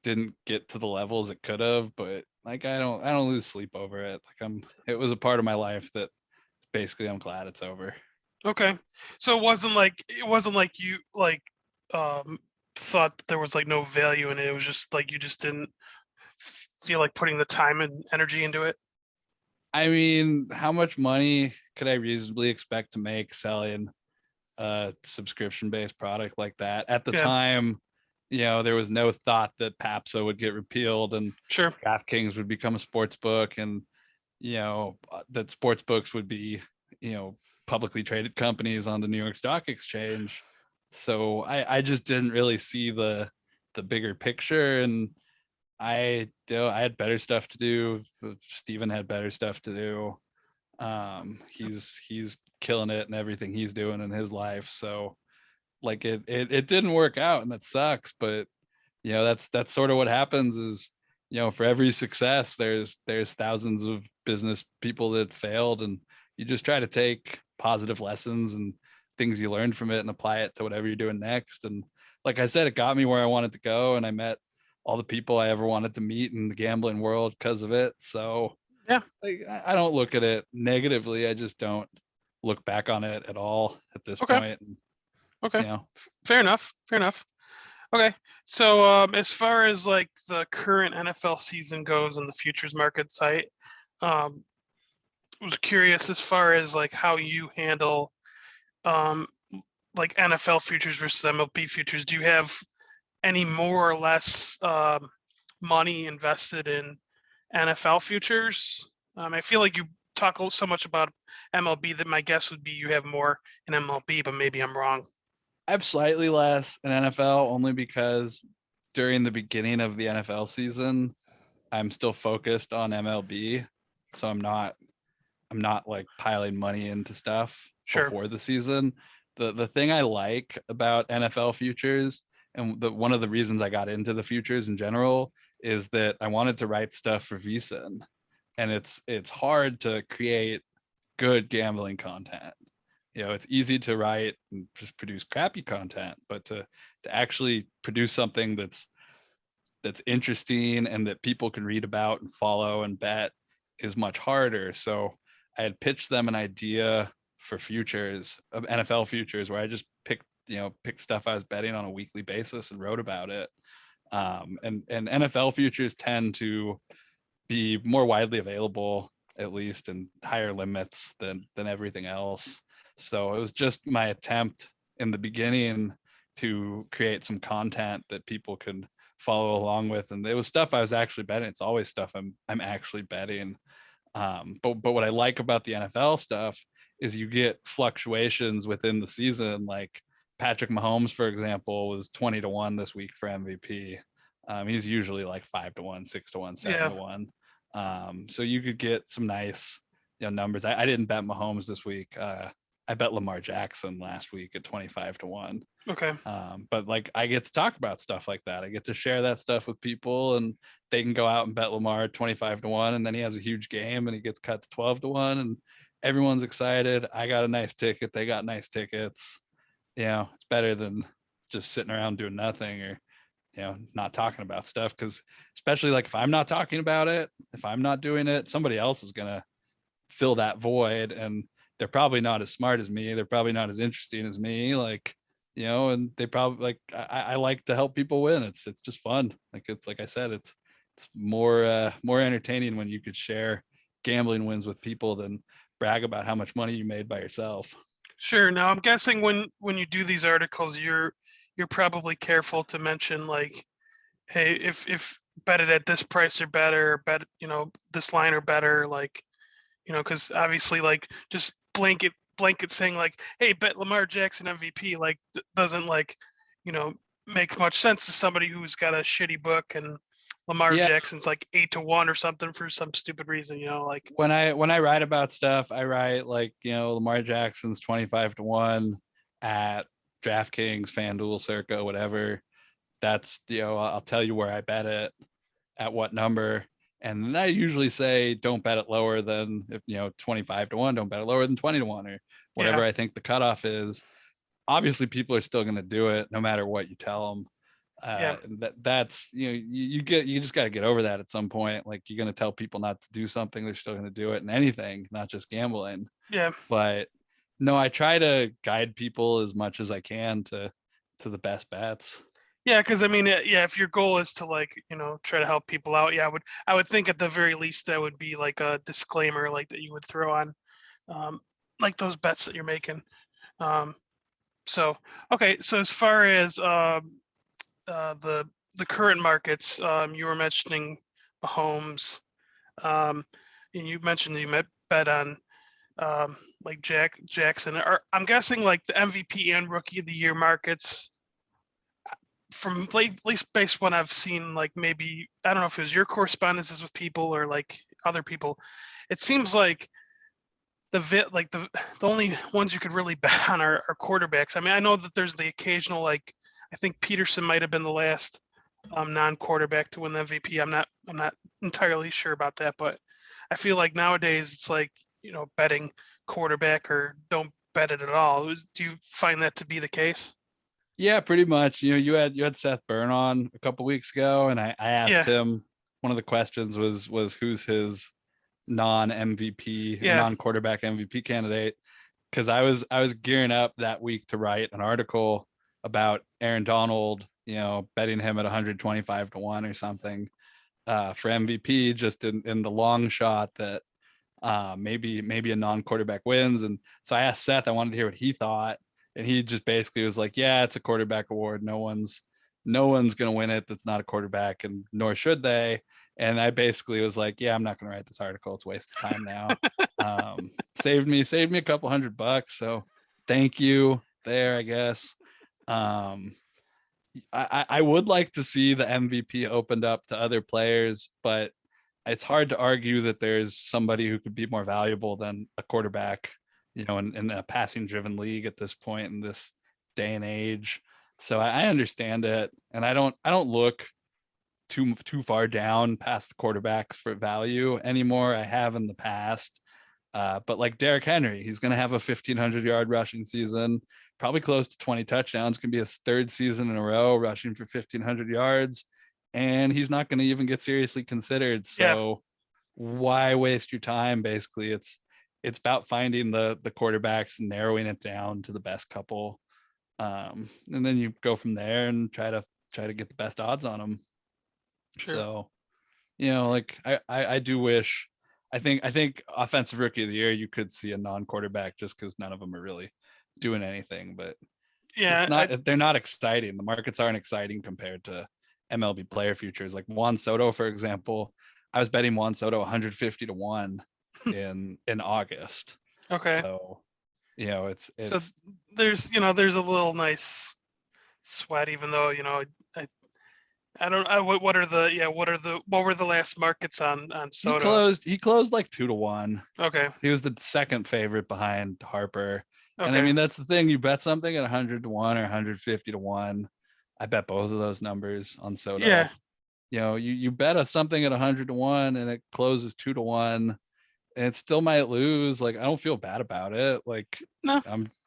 didn't get to the levels it could have, but like, I don't lose sleep over it. Like, it was a part of my life that basically I'm glad it's over. okay. So it wasn't like you like um thought that there was like no value in it. It was just like you just didn't feel like putting the time and energy into it. I mean, how much money could I reasonably expect to make selling a subscription based product like that? At the Yeah, time, there was no thought that PAPSA would get repealed and sure. DraftKings would become a sports book, and that sports books would be, publicly traded companies on the New York Stock Exchange. So I just didn't really see the bigger picture, and I had better stuff to do. Steven had better stuff to do. He's killing it and everything he's doing in his life. So like, it didn't work out, and that sucks. But that's sort of what happens is, for every success there's thousands of business people that failed, and you just try to take positive lessons and things you learned from it and apply it to whatever you're doing next. And like I said, it got me where I wanted to go, and I met all the people I ever wanted to meet in the gambling world because of it. So Yeah. like, I don't look at it negatively. I just don't look back on it at all at this Okay. point. Okay. You know, Fair enough. Fair enough. Okay. So as far as like the current NFL season goes and the futures market site, um, I was curious as far as like how you handle um, like NFL futures versus MLB futures. Do you have any more or less money invested in NFL futures? I feel like you talk so much about MLB that my guess would be you have more in MLB, but maybe I'm wrong. I have slightly less in NFL only because during the beginning of the NFL season, I'm still focused on MLB. So I'm not like piling money into stuff Sure. before the season. The thing I like about NFL futures, and one of the reasons I got into the futures in general, is that I wanted to write stuff for VSiN, and it's hard to create good gambling content. It's easy to write and just produce crappy content, but to actually produce something that's interesting and that people can read about and follow and bet is much harder. So I had pitched them an idea for futures of NFL futures where I just picked stuff I was betting on a weekly basis and wrote about it. And NFL futures tend to be more widely available, at least, and higher limits than everything else. So it was just my attempt in the beginning to create some content that people could follow along with, and it was stuff I was actually betting. It's always stuff I'm actually betting. But what I like about the NFL stuff is you get fluctuations within the season. Like Patrick Mahomes, for example, was 20-1 this week for MVP. He's usually like 5-1, 6-1, 7-1. So you could get some nice numbers. I didn't bet Mahomes this week. I bet Lamar Jackson last week at 25-1. Okay. But like I get to talk about stuff like that. I get to share that stuff with people, and they can go out and bet Lamar 25-1, and then he has a huge game and he gets cut to 12-1, and everyone's excited. I got a nice ticket. They got nice tickets. It's better than just sitting around doing nothing or not talking about stuff, because especially like if I'm not talking about it, if I'm not doing it, somebody else is gonna fill that void, and they're probably not as smart as me. They're probably not as interesting as me. Like, and they probably like I like to help people win. It's just fun. Like I said, it's more entertaining when you could share gambling wins with people than brag about how much money you made by yourself. Sure. Now I'm guessing when you do these articles, you're probably careful to mention like, hey, if bet it at this price or better, or bet this line or better, like, because obviously like just blanket saying like, hey, bet Lamar Jackson MVP, like doesn't like make much sense to somebody who's got a shitty book and Lamar Yeah. Jackson's like 8-1 or something for some stupid reason, like when I write about stuff, I write like, Lamar Jackson's 25-1 at DraftKings, FanDuel, Circa, whatever. That's, I'll tell you where I bet it at what number. And then I usually say, don't bet it lower than, if 25-1, don't bet it lower than 20-1 or whatever I think the cutoff is. Obviously, people are still going to do it no matter what you tell them. That's you just got to get over that at some point. Like, you're going to tell people not to do something, they're still going to do it in anything, not just gambling. But no, I try to guide people as much as I can to the best bets. Because I mean, if your goal is to like try to help people out, I would think at the very least that would be like a disclaimer like that you would throw on like those bets that you're making. So okay, so as far as the current markets, you were mentioning Mahomes, and you mentioned that you bet on like Jackson. I'm guessing like the MVP and Rookie of the Year markets, from at least based on what I've seen, like maybe I don't know if it was your correspondences with people or like other people, it seems like the only ones you could really bet on are quarterbacks. I mean, I know that there's the occasional, like I think Peterson might have been the last non-quarterback to win the MVP. I'm not entirely sure about that, but I feel like nowadays it's like betting quarterback or don't bet it at all. Do you find that to be the case? Yeah, pretty much. You had Seth Byrne on a couple weeks ago, and I asked him, one of the questions was who's his non-MVP, non-quarterback MVP candidate, because I was gearing up that week to write an article about Aaron Donald, betting him at 125-1 or something for MVP, just in the long shot that maybe a non-quarterback wins. And so I asked Seth, I wanted to hear what he thought, and he just basically was like, yeah, it's a quarterback award. No one's going to win it that's not a quarterback, and nor should they. And I basically was like, yeah, I'm not going to write this article. It's a waste of time now. Saved me a couple $100. So thank you there, I guess. I would like to see the MVP opened up to other players, but it's hard to argue that there's somebody who could be more valuable than a quarterback, in a passing driven league at this point in this day and age. So I understand it. And I don't look too far down past the quarterbacks for value anymore. I have in the past. But like Derrick Henry, he's going to have a 1,500-yard rushing season, probably close to 20 touchdowns. Can be his third season in a row rushing for 1,500 yards, and he's not going to even get seriously considered. So why waste your time? Basically, it's about finding the quarterbacks and narrowing it down to the best couple. And then you go from there and try to get the best odds on them. Sure. So, like I do wish, I think offensive rookie of the year, you could see a non-quarterback just because none of them are really doing anything, but Yeah. they're not exciting. The markets aren't exciting compared to MLB player futures. Like Juan Soto, for example, I was betting Juan Soto 150 to 1 in August. Okay. So, it's So there's a little nice sweat, even though I I don't I, what are the yeah what were the last markets on Soto? he closed like 2 to 1. Okay. He was the second favorite behind Harper. And I Okay. mean, that's the thing. You bet something at 100 to 1 or 150 to 1. I bet both of those numbers on Yeah. Soto. You bet something at 100 to 1 and it closes 2 to 1 and it still might lose. Like, I don't feel bad about it. Like, No.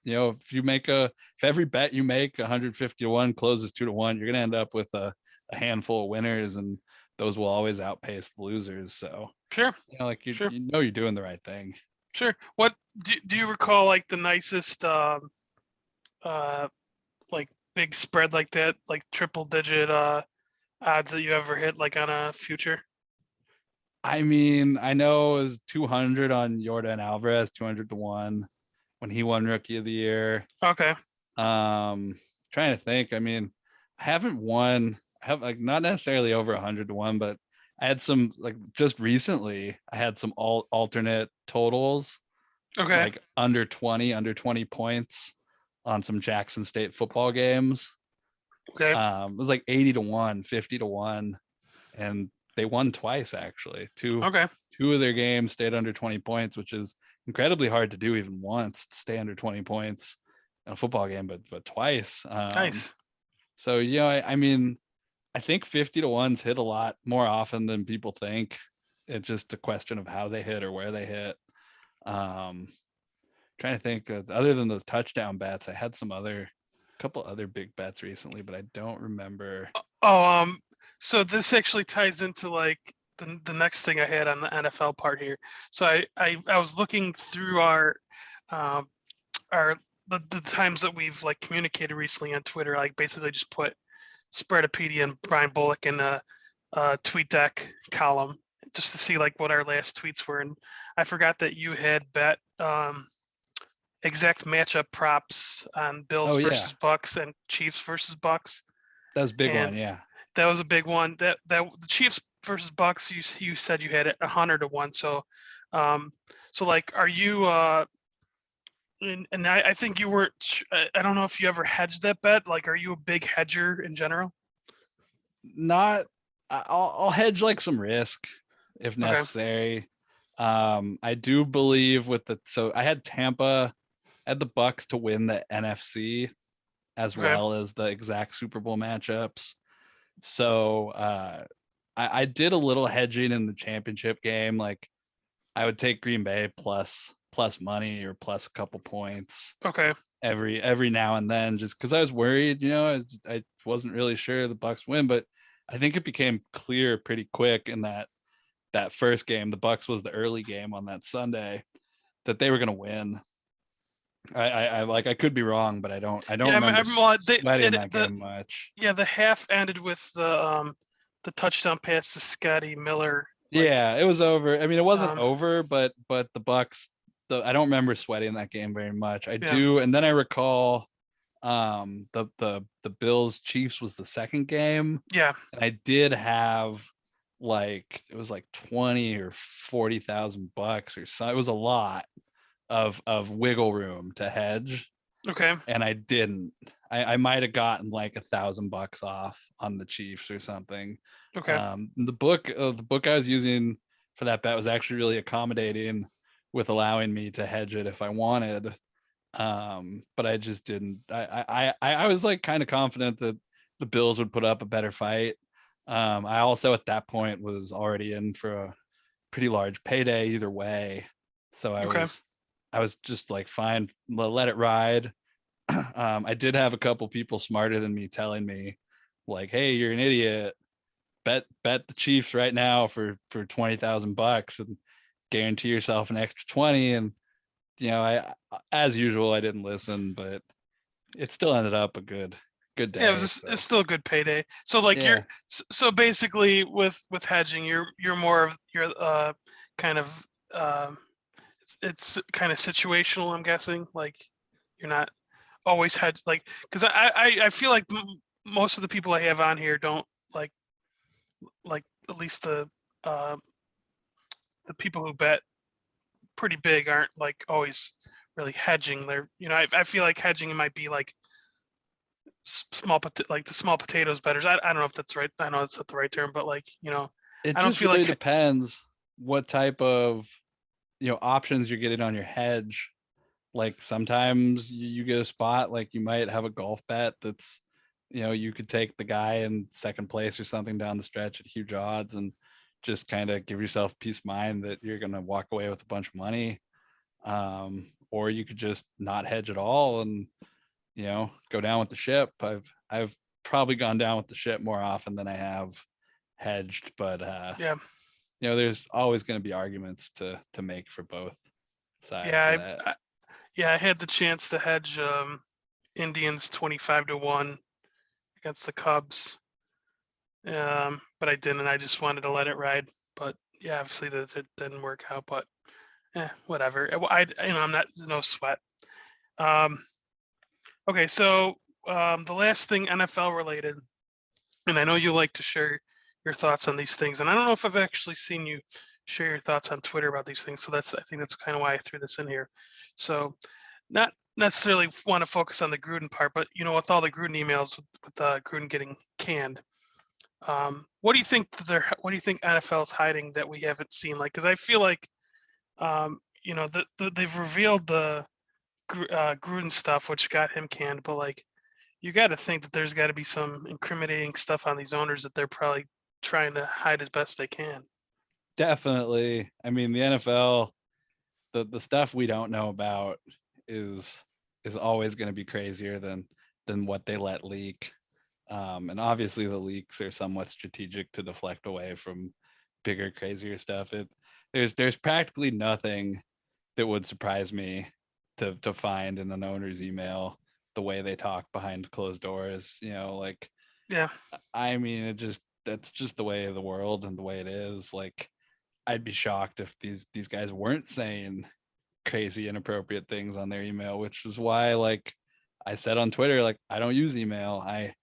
if every bet you make 150 to 1 closes 2 to 1, you're going to end up with a handful of winners, and those will always outpace the losers. So, Sure. like Sure. you're doing the right thing. Sure. What do you recall, like the nicest uh like big spread like that, like triple digit odds that you ever hit, like on a future? I mean, I know it was 200 on Jordan Alvarez, 200 to 1 when he won rookie of the year. Okay. Trying to think. I mean, I haven't won, I have like not necessarily over 100 to 1, but I had some, like, just recently I had some alternate totals, Okay. like under 20 points on some Jackson State football games. Okay. It was like 80 to 1, 50 to 1, and they won twice actually. Okay. Two of their games stayed under 20 points, which is incredibly hard to do even once, to stay under 20 points in a football game, but twice. Nice. So I mean, I think 50 to 1s hit a lot more often than people think. It's just a question of how they hit or where they hit. Trying to think, other than those touchdown bets, I had some couple other big bets recently, but I don't remember. Oh, so this actually ties into like the next thing I had on the NFL part here. So I was looking through um our the times that we've like communicated recently on Twitter. Like basically just put Spreadapedia and Brian Bullock in a tweet deck column just to see like what our last tweets were. And I forgot that you had bet exact matchup props on Bills Oh yeah, versus Bucks and Chiefs versus Bucks. that was a big one. And Yeah. that was a big one. That the Chiefs versus Bucks, you said you had it 100 to 1. So so like are you and I think you weren't I don't know if you ever hedged that bet. Like are you a big hedger in general? Not, I'll hedge like some risk if Okay. necessary. I do believe so I had Tampa, I had the Bucks to win the NFC as Okay. well as the exact Super Bowl matchups. So I did a little hedging in the championship game. Like, I would take Green Bay plus money or plus a couple points Okay. every now and then, just because I was worried. I wasn't really sure the Bucks win, but I think it became clear pretty quick in that first game. The Bucks was the early game on that Sunday, that they were going to win. I could be wrong, but I don't Yeah, remember well, sweating that game much. the half ended with the touchdown pass to Scotty Miller. Like Yeah, it was over. I mean, it wasn't um over, but the Bucks, I don't remember sweating that game very much. I yeah. do, and then I recall the Bills Chiefs was the second game, Yeah. and I did have, like, it was like 20 or 40,000 bucks or so. It was a lot of wiggle room to hedge, Okay. and I didn't. I might have gotten like $1,000 off on the Chiefs or something. Okay. The book I was using for that bet was actually really accommodating with allowing me to hedge it if I wanted. But I just didn't. I was like kind of confident that the Bills would put up a better fight. I also at that point was already in for a pretty large payday either way, so Okay. I was just like, fine, let it ride. I did have a couple people smarter than me telling me, like, hey, you're an idiot. Bet the Chiefs right now for $20,000 and guarantee yourself an extra 20. And I as usual I didn't listen, but it still ended up a good Yeah, day. So it's still a good payday. So like yeah, so basically with hedging, you're more of you're kind of it's kind of situational. I'm guessing like you're not always hedge like because I feel like most of the people I have on here don't like like at least uh the people who bet pretty big aren't like always really hedging. They're I feel like hedging might be like like the small potatoes betters. I don't know if that's right. I know that's not the right term, but like it I don't just feel really like depends what type of options you're getting on your hedge. Like sometimes you get a spot, like you might have a golf bet that's you could take the guy in second place or something down the stretch at huge odds and just kind of give yourself peace of mind that you're going to walk away with a bunch of money. Or you could just not hedge at all and go down with the ship. I've probably gone down with the ship more often than I have hedged, but yeah there's always going to be arguments to make for both sides of yeah that. yeah I had the chance to hedge Indians 25-1 against the Cubs, but I didn't. I just wanted to let it ride. But yeah, obviously that it didn't work out. But whatever. I'm not no sweat. Um, okay, so the last thing NFL related, and I know you like to share your thoughts on these things, and I don't know if I've actually seen you share your thoughts on Twitter about these things. So I think that's kind of why I threw this in here. So not necessarily want to focus on the Gruden part, but with all the Gruden emails with Gruden getting canned, what do you think what do you think NFL's hiding that we haven't seen? Like, because I feel like they've revealed the Gruden stuff, which got him canned, but like you got to think that there's got to be some incriminating stuff on these owners that they're probably trying to hide as best they can. Definitely. I mean, the NFL, the stuff we don't know about is always going to be crazier than what they let leak. And obviously the leaks are somewhat strategic to deflect away from bigger, crazier stuff. There's practically nothing that would surprise me to find in an owner's email the way they talk behind closed doors. Like Yeah, I mean, that's just the way of the world and the way it is. Like I'd be shocked if these guys weren't saying crazy inappropriate things on their email, which is why like I said on Twitter, like I don't use email. I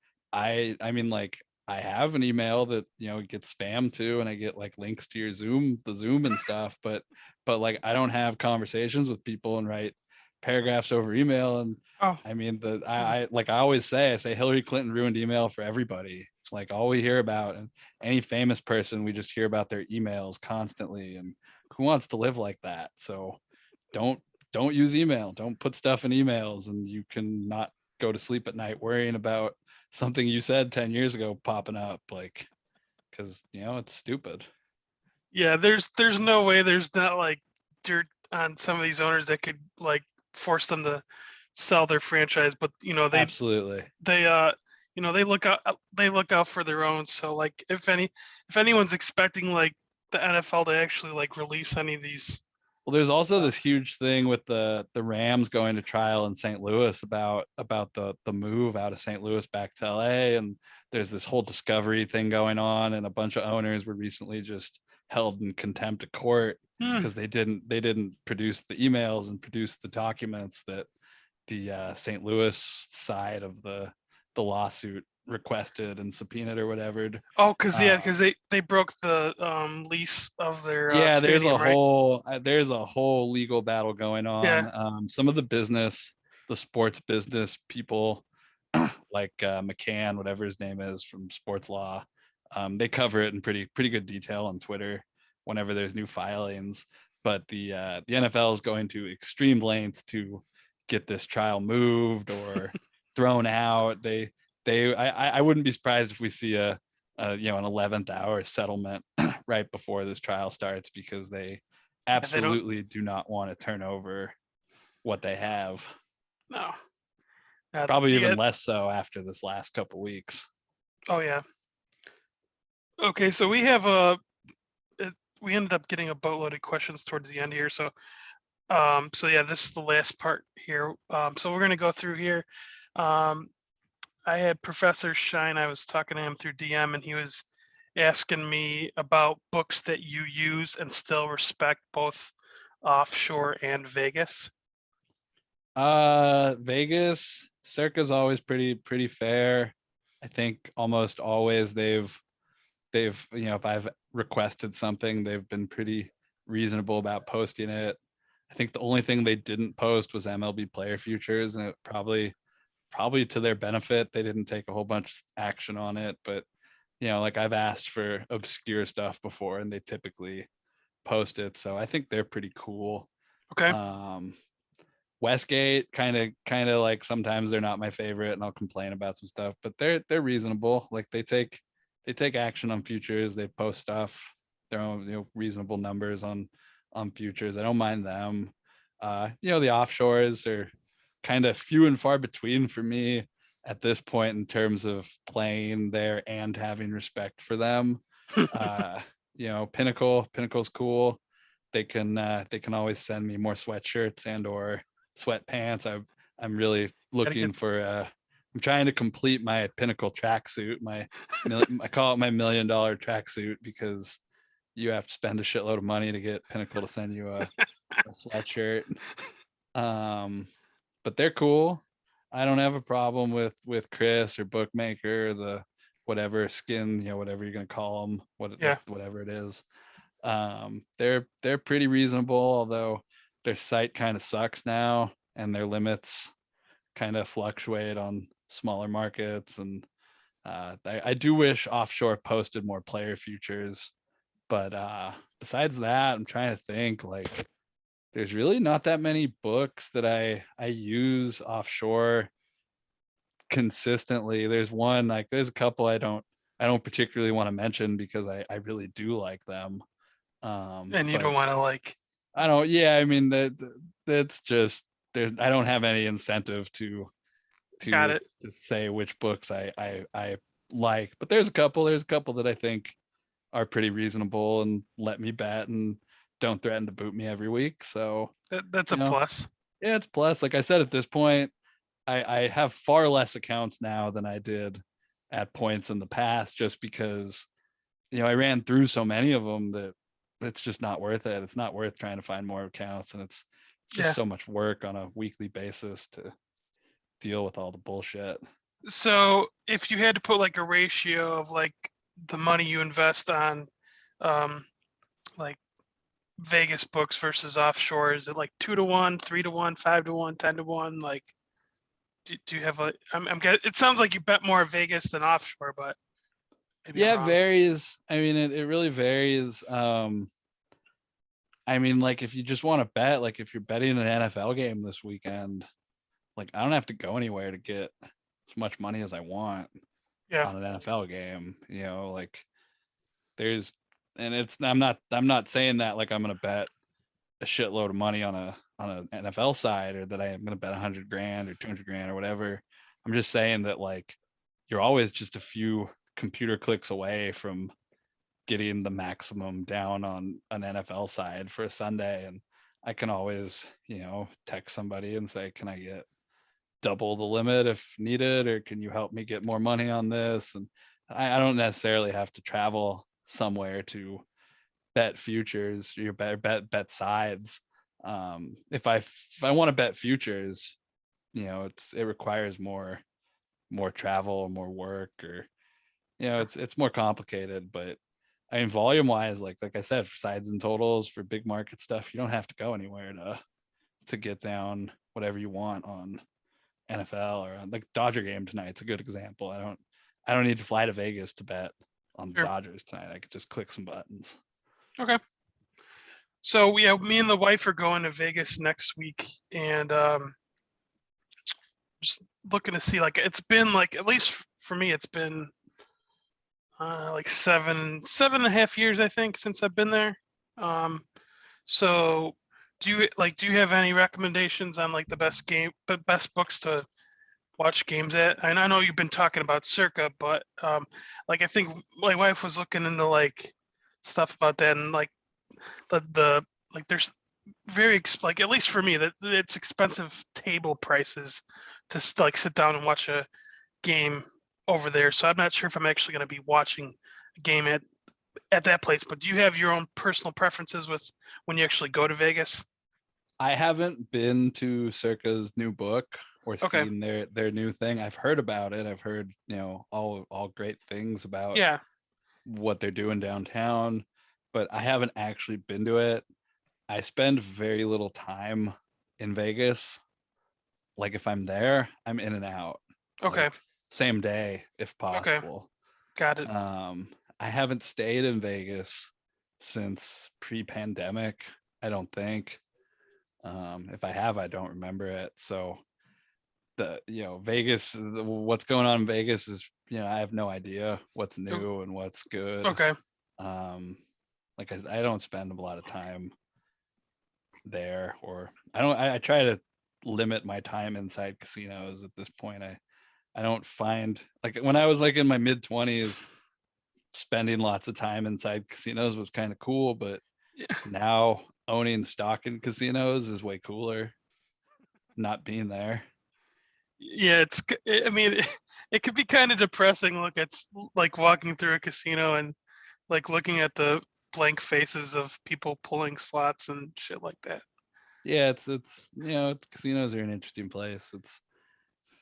mean like I have an email that gets spam to and I get like links to the Zoom and stuff, but like I don't have conversations with people and write paragraphs over email. And oh I mean I like I always say, Hillary Clinton ruined email for everybody. Like all we hear about, and any famous person, we just hear about their emails constantly, and who wants to live like that? So don't don't use email. Don't put stuff in emails, and you can not go to sleep at night worrying about something you said 10 years ago popping up, like, because it's stupid. yeah, there's no way there's not like dirt on some of these owners that could like force them to sell their franchise, but Absolutely. they they look out for their own. So like if anyone's expecting like the NFL to actually like release any of these Well, there's also uh, this huge thing with the Rams going to trial in St. Louis about the move out of St. Louis back to LA, and there's this whole discovery thing going on, and a bunch of owners were recently just held in contempt of court hmm, because they didn't produce the emails and produce the documents that the St. Louis side of the lawsuit requested and subpoenaed or whatever. oh because Um, because they broke the lease of their yeah, stadium, right? there's a whole legal battle going Yeah. on. Some of the sports business people, like McCann, whatever his name is from sports law, they cover it in pretty good detail on Twitter whenever there's new filings. But the NFL is going to extreme lengths to get this trial moved or thrown out. I wouldn't be surprised if we see an 11th hour settlement right before this trial starts, because they Yeah, they don't. absolutely do not want to turn over what they have. No. Probably even Yeah. less so after this last couple weeks. Oh yeah. Okay, so we have we ended up getting a boatload of questions towards the end here. So So yeah, this is the last part here. So we're gonna go through here. Um, I had Professor Shine. I was talking to him through DM, and he was asking me about books that you use and still respect both offshore and Vegas. Vegas, Circa's always pretty fair. I think almost always they've if I've requested something, they've been pretty reasonable about posting it. I think the only thing they didn't post was MLB player futures, and it probably to their benefit. They didn't take a whole bunch of action on it, but like I've asked for obscure stuff before and they typically post it. So I think they're pretty cool. Okay. Westgate kind of like sometimes they're not my favorite and I'll complain about some stuff, but they're reasonable. Like they take action on futures, they post stuff, their own reasonable numbers on futures. I don't mind them. The offshores are kind of few and far between for me at this point in terms of playing there and having respect for them. Pinnacle's cool. They can always send me more sweatshirts and or sweatpants. I'm really looking for I'm trying to complete my Pinnacle tracksuit. I call it my $1 million tracksuit because you have to spend a shitload of money to get Pinnacle to send you a sweatshirt. But they're cool. I don't have a problem with Chris or Bookmaker, the whatever skin, whatever you're gonna call them, whatever it is. They're pretty reasonable, although their site kind of sucks now and their limits kind of fluctuate on smaller markets. And I do wish offshore posted more player futures, but besides that, I'm trying to think, like there's really not that many books that I use offshore consistently. There's a couple I don't particularly want to mention because I really do like them. And you But don't want to like. I don't. Yeah, I mean that's just I don't have any incentive to Got it. say which books I like. But there's a couple that I think are pretty reasonable and let me bet and don't threaten to boot me every week. So That's a plus. yeah, it's plus. Like I said, at this point, I have far less accounts now than I did at points in the past, just because I ran through so many of them that it's just not worth it. It's not worth trying to find more accounts, and it's just so much work on a weekly basis to deal with all the bullshit. So if you had to put like a ratio of like the money you invest on like Vegas books versus offshore, is it like 2-to-1, 3-to-1, 5-to-1, 10-to-1? Like, do you have a? It sounds like you bet more Vegas than offshore, but maybe I'm Yeah, it wrong. varies. I mean, it really varies. I mean, like if you just want to bet, like if you're betting an NFL game this weekend, like I don't have to go anywhere to get as much money as I want Yeah. on an NFL game. Like there's, and I'm not saying that like I'm gonna bet a shitload of money on an NFL side, or that I am gonna bet 100 grand or 200 grand or whatever. I'm just saying that like you're always just a few computer clicks away from getting the maximum down on an NFL side for a Sunday. And I can always, text somebody and say, can I get double the limit if needed, or can you help me get more money on this? And I don't necessarily have to travel somewhere to bet futures, your bet sides. If I want to bet futures, it requires more travel, more work, or it's more complicated. But I mean, volume wise, like I said, for sides and totals for big market stuff, you don't have to go anywhere to get down whatever you want on NFL, or on, like Dodger game tonight. It's a good example. I don't need to fly to Vegas to bet on the Dodgers tonight. I could just click some buttons. Okay. So me and the wife are going to Vegas next week, and just looking to see, like, it's been like, at least for me, it's been like 7.5 years, I think, since I've been there. So do you have any recommendations on like the best books to watch games at? And I know you've been talking about Circa, but like I think my wife was looking into like stuff about that, and like the like there's like, at least for me, that it's expensive table prices to like sit down and watch a game over there. So I'm not sure if I'm actually going to be watching a game at that place. But do you have your own personal preferences with when you actually go to Vegas? I haven't been to Circa's new book or Okay. seen their new thing. I've heard about it. I've heard, all great things about Yeah. what they're doing downtown, but I haven't actually been to it. I spend very little time in Vegas. Like if I'm there, I'm in and out. Okay. Like same day if Okay. possible. Got it. I haven't stayed in Vegas since pre-pandemic, I don't think. If I have, I don't remember it. So Vegas, what's going on in Vegas is, I have no idea what's new and what's good. Okay. Um, like I don't spend a lot of time there, or I try to limit my time inside casinos at this point. I don't find, like, when I was like in my mid 20s, spending lots of time inside casinos was kind of cool, but Yeah. now owning stock in casinos is way cooler, not being there. Yeah, I mean, it could be kind of depressing. Look, it's like walking through a casino and like looking at the blank faces of people pulling slots and shit like that. Yeah, casinos are an interesting place.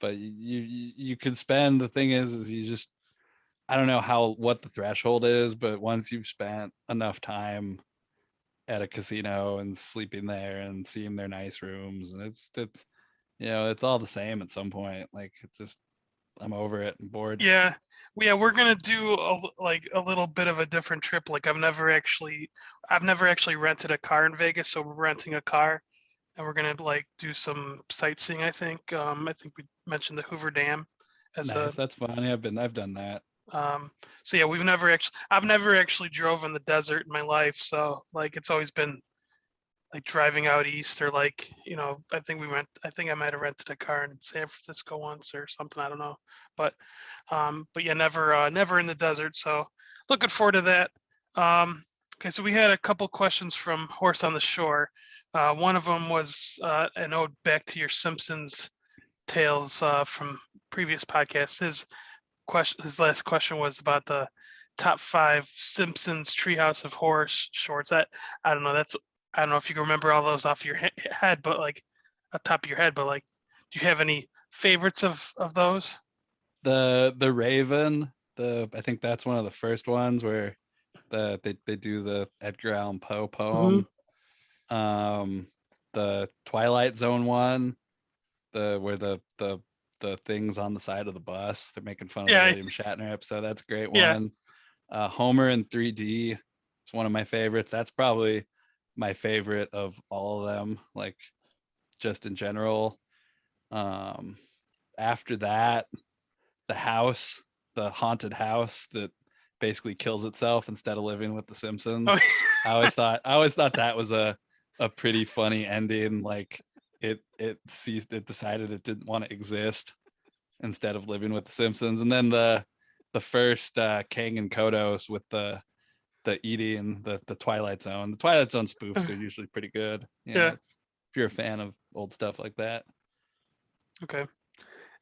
But you could spend, the thing is you just, I don't know what the threshold is, but once you've spent enough time at a casino and sleeping there and seeing their nice rooms, and it's all the same at some point. Like it's just, I'm over it and bored. Yeah, we're gonna do like a little bit of a different trip. Like I've never actually rented a car in Vegas, so we're renting a car, and we're gonna like do some sightseeing. I think we mentioned the Hoover Dam as a Nice, that's fun. Yeah, I've done that. so yeah, I've never actually drove in the desert in my life, so like it's always been like driving out east, or like, I think I might have rented a car in San Francisco once or something, I don't know. But yeah, never in the desert, so looking forward to that. Okay, so we had a couple questions from Horse on the Shore. One of them was an ode back to your Simpsons tales from previous podcasts. His last question was about the top 5 Simpsons Treehouse of Horror shorts. I don't know. I don't know if you can remember all those off your head, but like on top of your head. But like, do you have any favorites of those? The Raven, I think that's one of the first ones where they do the Edgar Allan Poe Hmm. poem. Um, the Twilight Zone one, where the things on the side of the bus, they're making fun of the Yeah, William Shatner episode. That's a great yeah, one. Homer in 3D, it's one of my favorites. That's probably my favorite of all of them, like just in general. Um, After that, the house, the haunted house that basically kills itself instead of living with the oh, Simpsons. I always thought that was a pretty funny ending. Like it decided it didn't want to exist instead of living with the Simpsons. And then the first Kang and Kodos with the eating the Twilight Zone. The Twilight Zone spoofs are usually pretty good. yeah. If you're a fan of old stuff like that. Okay.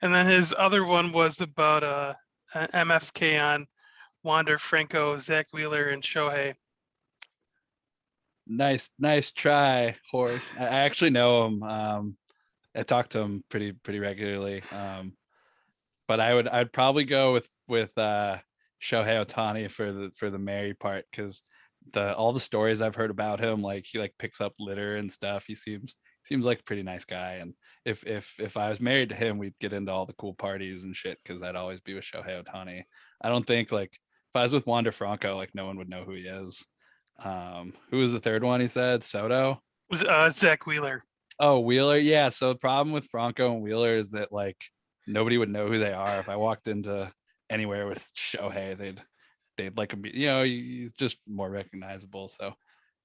And then his other one was about MFK on Wander Franco, Zach Wheeler, and Shohei. Nice try, Horse. I actually know him. I talk to him pretty regularly. But I'd probably go with Shohei Ohtani for the Mary part, because all the stories I've heard about him, like he like picks up litter and stuff. He seems like a pretty nice guy, and if I was married to him, we'd get into all the cool parties and shit, because I'd always be with Shohei Ohtani. I don't think, like, if I was with Wander Franco, like no one would know who he is. Who was the third one he said? Soto? Zach Wheeler. Oh, Wheeler. Yeah. So the problem with Franco and Wheeler is that, like, nobody would know who they are. If I walked into anywhere with Shohei, they'd like him. He's just more recognizable. So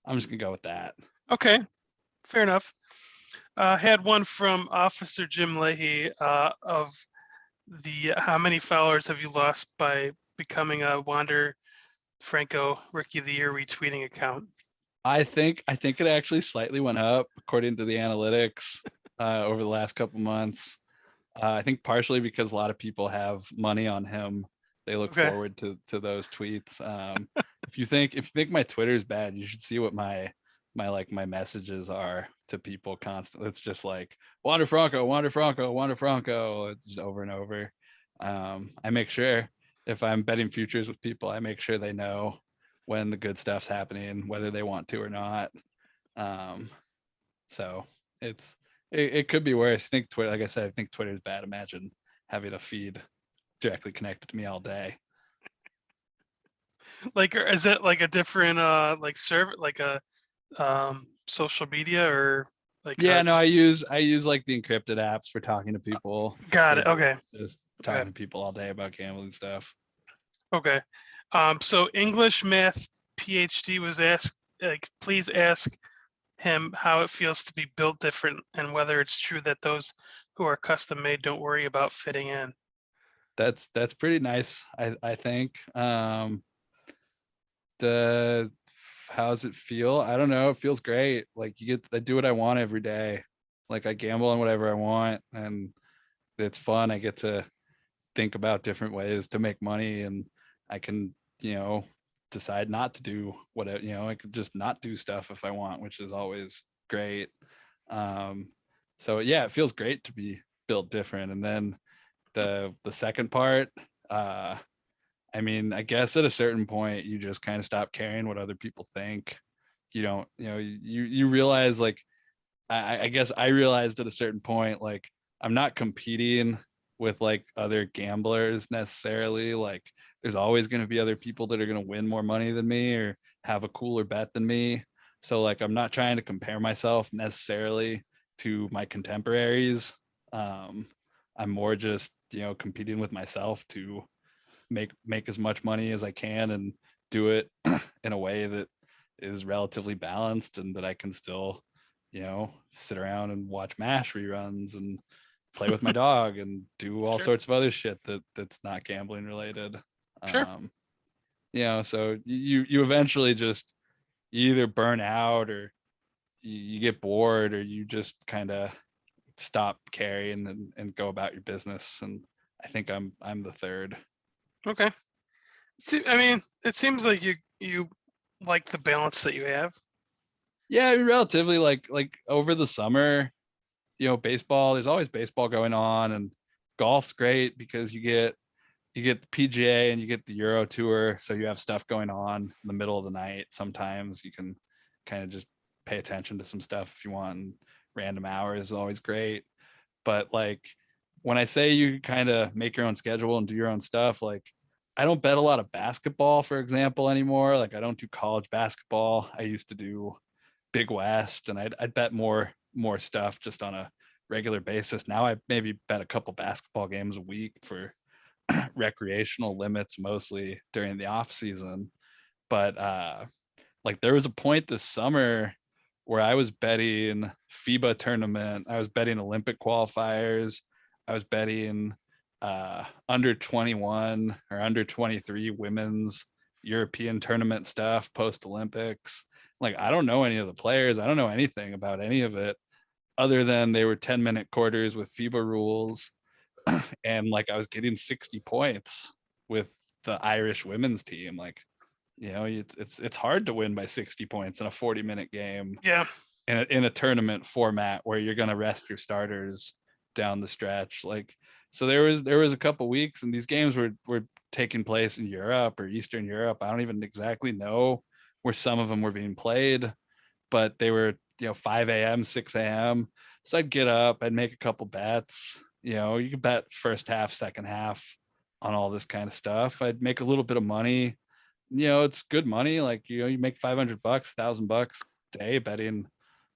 I'm just gonna go with that. Okay, fair enough. Had one from Officer Jim Leahy of the how many followers have you lost by becoming a Wander Franco Rookie of the Year retweeting account? I think it actually slightly went up according to the analytics over the last couple months. I think partially because a lot of people have money on him. They look Okay. forward to those tweets. If you think my Twitter is bad, you should see what my messages are to people constantly. It's just like Wander Franco, Wander Franco, Wander Franco, it's just over and over. I make sure if I'm betting futures with people, I make sure they know when the good stuff's happening, whether they want to or not. Um, so it's it could be worse. I think Twitter, like I said, I think Twitter is bad. Imagine having a feed directly connected to me all day. Like, is it like a different like server, like a social media, or like Yeah, no, I just use I use like the encrypted apps for talking to people got it? for Okay. just Okay. talking to people all day about gambling stuff. Okay. So English math PhD was asked, like, please ask him how it feels to be built different and whether it's true that those who are custom made don't worry about fitting in. That's pretty nice. I think. The How's it feel? I don't know. It feels great. Like I do what I want every day. Like I gamble on whatever I want, and it's fun. I get to think about different ways to make money, and I can, decide not to do I could just not do stuff if I want, which is always great. Um, so yeah, it feels great to be built different. And then the second part, uh, I mean, I guess at a certain point you just kind of stop caring what other people think. You don't, you realize like I guess I realized at a certain point, like I'm not competing with like other gamblers necessarily. Like there's always going to be other people that are going to win more money than me or have a cooler bet than me. So like I'm not trying to compare myself necessarily to my contemporaries. Um, I'm more just competing with myself to make as much money as I can and do it in a way that is relatively balanced and that I can still, sit around and watch MASH reruns and play with my dog and do all Sure. sorts of other shit that's not gambling related. Sure. Um, so you eventually just you either burn out or you get bored or you just kind of stop caring and go about your business. And I think I'm the third. Okay. See, I mean, it seems like you like the balance that you have. Yeah, relatively like over the summer, baseball, there's always baseball going on, and golf's great because you get the PGA and you get the Euro Tour, so you have stuff going on in the middle of the night. Sometimes you can kind of just pay attention to some stuff if you want. And random hours is always great. But like when I say you kind of make your own schedule and do your own stuff, like I don't bet a lot of basketball, for example, anymore. Like I don't do college basketball. I used to do Big West, and I'd bet more stuff just on a regular basis. Now I maybe bet a couple basketball games a week for recreational limits, mostly during the off season. But like there was a point this summer where I was betting FIBA tournament, I was betting Olympic qualifiers, I was betting under 21 or under 23 women's European tournament stuff post Olympics. Like I don't know any of the players, I don't know anything about any of it other than they were 10-minute quarters with FIBA rules. And like I was getting 60 points with the Irish women's team. Like, it's hard to win by 60 points in a 40-minute game Yeah. in a tournament format where you're gonna rest your starters down the stretch. Like, so there was a couple weeks, and these games were taking place in Europe or Eastern Europe. I don't even exactly know where some of them were being played, but they were 5 a.m., 6 a.m. So I'd get up, I'd make a couple bets. You could bet first half, second half on all this kind of stuff. I'd make a little bit of money. It's good money. Like, you make $500, $1,000 a day betting,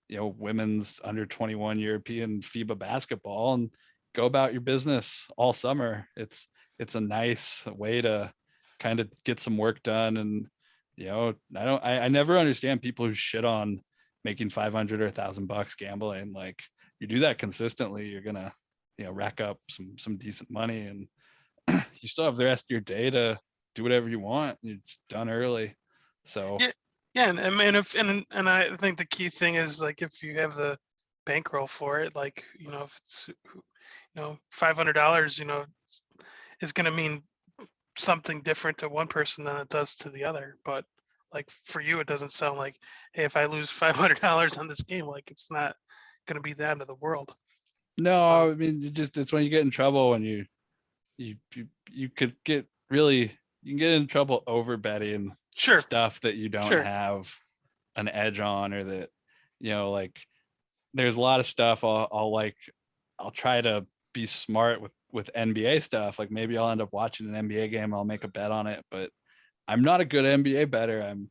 women's under 21 European FIBA basketball and go about your business all summer. It's a nice way to kind of get some work done. And, I never understand people who shit on making 500 or $1,000 gambling. Like you do that consistently, you're gonna rack up some decent money, and you still have the rest of your day to do whatever you want. You're done early. So Yeah. Yeah, and I mean, and I think the key thing is like if you have the bankroll for it, like if it's $500, is going to mean something different to one person than it does to the other. But like for you, it doesn't sound like, hey, if I lose $500 on this game, like it's not going to be the end of the world. No, I mean, it's when you get in trouble when you could get really, you can get in trouble over betting Sure, stuff that you don't sure, have an edge on, or that like there's a lot of stuff I'll try to be smart with NBA stuff. Like maybe I'll end up watching an NBA game, I'll make a bet on it, but I'm not a good NBA better. I'm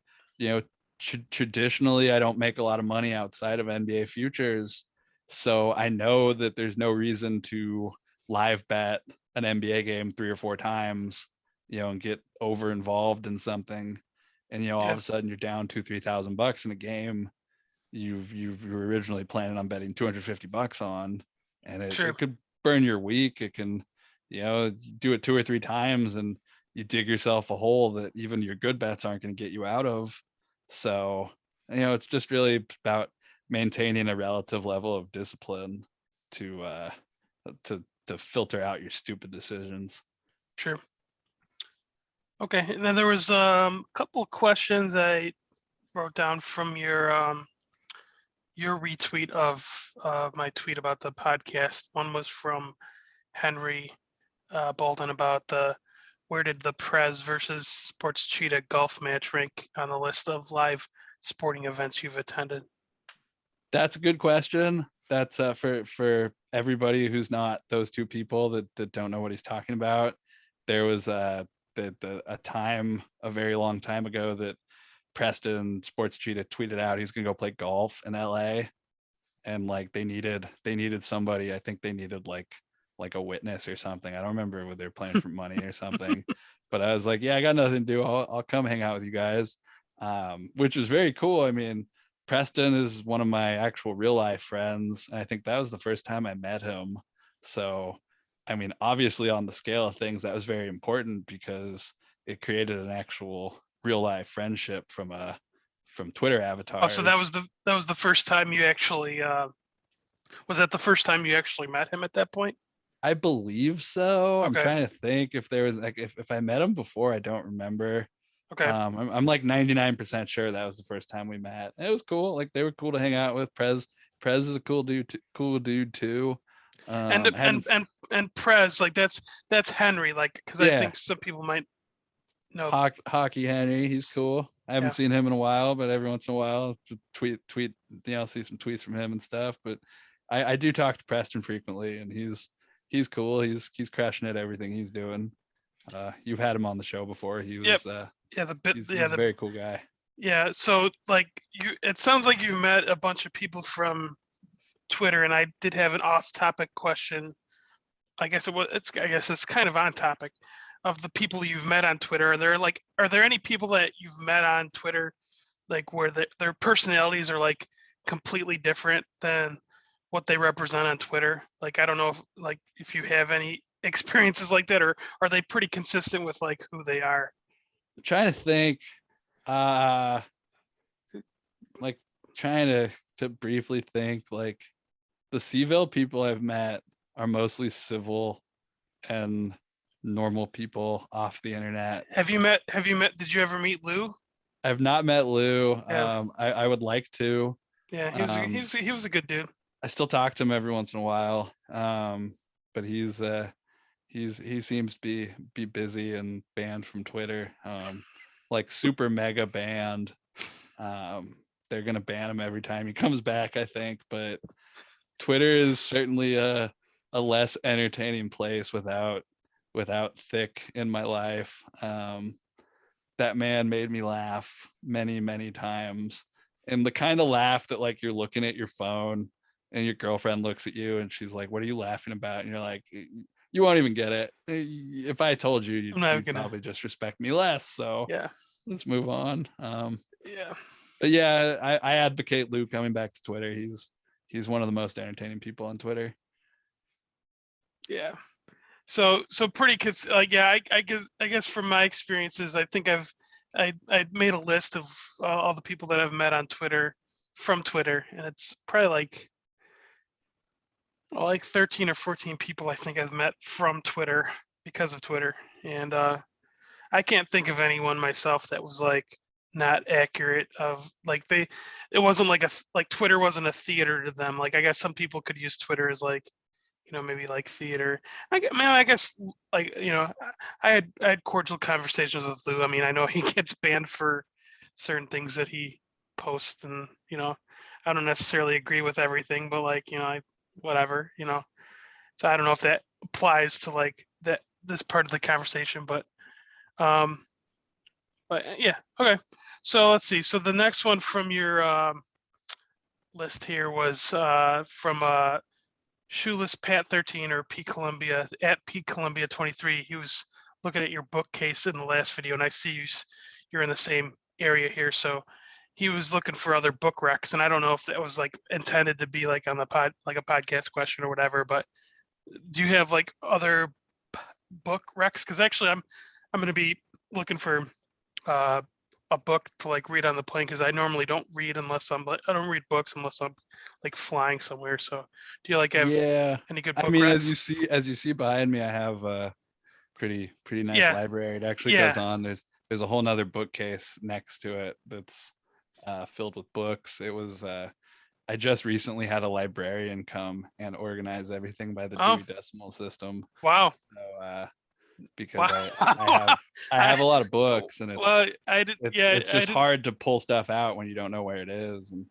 traditionally I don't make a lot of money outside of NBA futures, so I know that there's no reason to live bet an NBA game 3 or 4 times, and get over involved in something, and all yeah, of a sudden you're down 2-3 thousand bucks in a game you were originally planning on betting $250 on, and true, it could burn your week. It can, do it 2 or 3 times and you dig yourself a hole that even your good bets aren't going to get you out of. So, it's just really about maintaining a relative level of discipline to to filter out your stupid decisions. true. Okay, and then there was a couple of questions I wrote down from your retweet of my tweet about the podcast. One was from Henry Bolden about where did the Prez versus Sports Cheetah golf match rank on the list of live sporting events you've attended? That's a good question. That's for everybody who's not those two people that don't know what he's talking about. There was a time a very long time ago that Preston Sports Cheetah tweeted out he's gonna go play golf in LA, and like they needed somebody. I think they needed like a witness or something. I don't remember whether they're playing for money or something, but I was like, yeah, I got nothing to do. I'll come hang out with you guys, which was very cool. I mean, Preston is one of my actual real life friends, and I think that was the first time I met him. So, I mean, obviously on the scale of things, that was very important because it created an actual real life friendship from Twitter Oh, so that avatars. was the first time you actually was that the first time you actually met him at that point? I believe so. I'm Okay, trying to think if there was like if I met him before, I don't remember. okay. I'm like 99% sure that was the first time we met. It was cool. Like they were cool to hang out with. Prez is a cool dude too. And I and haven't and and Prez, like that's Henry, like because I yeah, think some people might know. hockey Henry, he's cool. I haven't Yeah, seen him in a while, but every once in a while to tweet, see some tweets from him and stuff. But I do talk to Preston frequently, and he's cool. He's crushing at everything he's doing. You've had him on the show before. yep, yeah. He's a very cool guy. Yeah. So like it sounds like you met a bunch of people from Twitter, and I did have an off-topic question. I guess it's kind of on topic of the people you've met on Twitter. Are there any people that you've met on Twitter like where their personalities are like completely different than what they represent on Twitter? Like I don't know if you have any experiences like that, or are they pretty consistent with like who they are? I'm trying to think, uh, like trying to briefly think. Like the Seville people I've met are mostly civil and normal people off the internet. Did you ever meet Lou? I've not met Lou. Yeah. I would like to. Yeah, Um, he was a good dude. I still talk to him every once in a while. But he seems to be busy and banned from Twitter. Like super mega banned. They're gonna ban him every time he comes back, I think. But Twitter is certainly a less entertaining place without Thick in my life. That man made me laugh many times, and the kind of laugh that like you're looking at your phone and your girlfriend looks at you and she's like, what are you laughing about? And you're like, you won't even get it. If I told you, I'm not you'd gonna. probably just respect me less. So Yeah, let's move on. yeah, But yeah, I advocate Lou coming back to Twitter. He's one of the most entertaining people on Twitter. yeah. So pretty like yeah. I guess from my experiences, I think I've I made a list of all the people that I've met on Twitter from Twitter, and it's probably like 13 or 14 people I think I've met from Twitter because of Twitter, and I can't think of anyone myself that was like not accurate of like it wasn't like Twitter wasn't a theater to them. Like I guess some people could use Twitter as like, maybe like theater. I guess like, I had cordial conversations with Lou. I mean, I know he gets banned for certain things that he posts, and I don't necessarily agree with everything, but like, whatever, So I don't know if that applies to like this part of the conversation, um, but yeah, okay. So let's see. So the next one from your list here was from Shoeless Pat 13 or P Columbia at P Columbia 23. He was looking at your bookcase in the last video, and I see you're in the same area here. So he was looking for other book recs, and I don't know if that was like intended to be like on the like a podcast question or whatever. But do you have like other book recs? Because actually, I'm going to be looking for a book to like read on the plane, because I normally don't read unless I don't read books unless I'm like flying somewhere. So do you like have Yeah, any good I book mean, recs? as you see behind me, I have a pretty nice Yeah, library. It actually goes yeah. on. There's a whole nother bookcase next to it that's filled with books. It was I just recently had a librarian come and organize everything by the Oh, Dewey Decimal System. wow, So wow. because I have a lot of books, and Well, I did. Yeah, it's I just didn't. hard to pull stuff out when you don't know where it is, and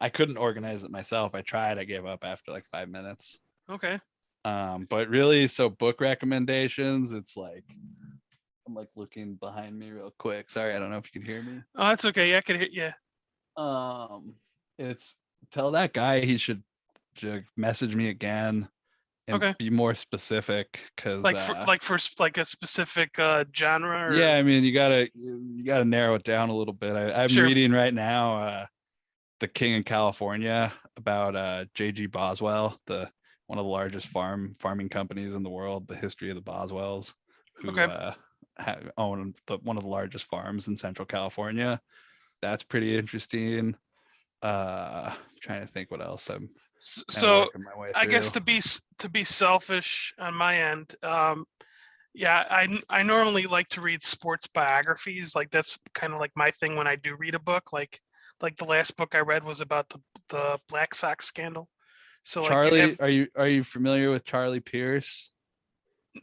I couldn't organize it myself. I tried. I gave up after like 5 minutes. Okay. But really, so book recommendations, it's like I'm like looking behind me real quick. Sorry, I don't know if you can hear me. Oh, that's okay. Yeah, I could hear. Yeah. Um, it's tell that guy he should message me again and Okay. be more specific, because Like a specific genre yeah, or I mean, you gotta narrow it down a little bit. I'm sure. reading right now The King in California, about J.G. Boswell, the one of the largest farming companies in the world, the history of the Boswells, who Okay. own one of the largest farms in Central California. That's pretty interesting. Trying to think what else I'm kind of So working my way I guess through. to be selfish on my end, yeah, I normally like to read sports biographies. Like that's kind of like my thing when I do read a book. Like the last book I read was about the Black Sox scandal. So like you have Charlie, are you familiar with Charlie Pierce?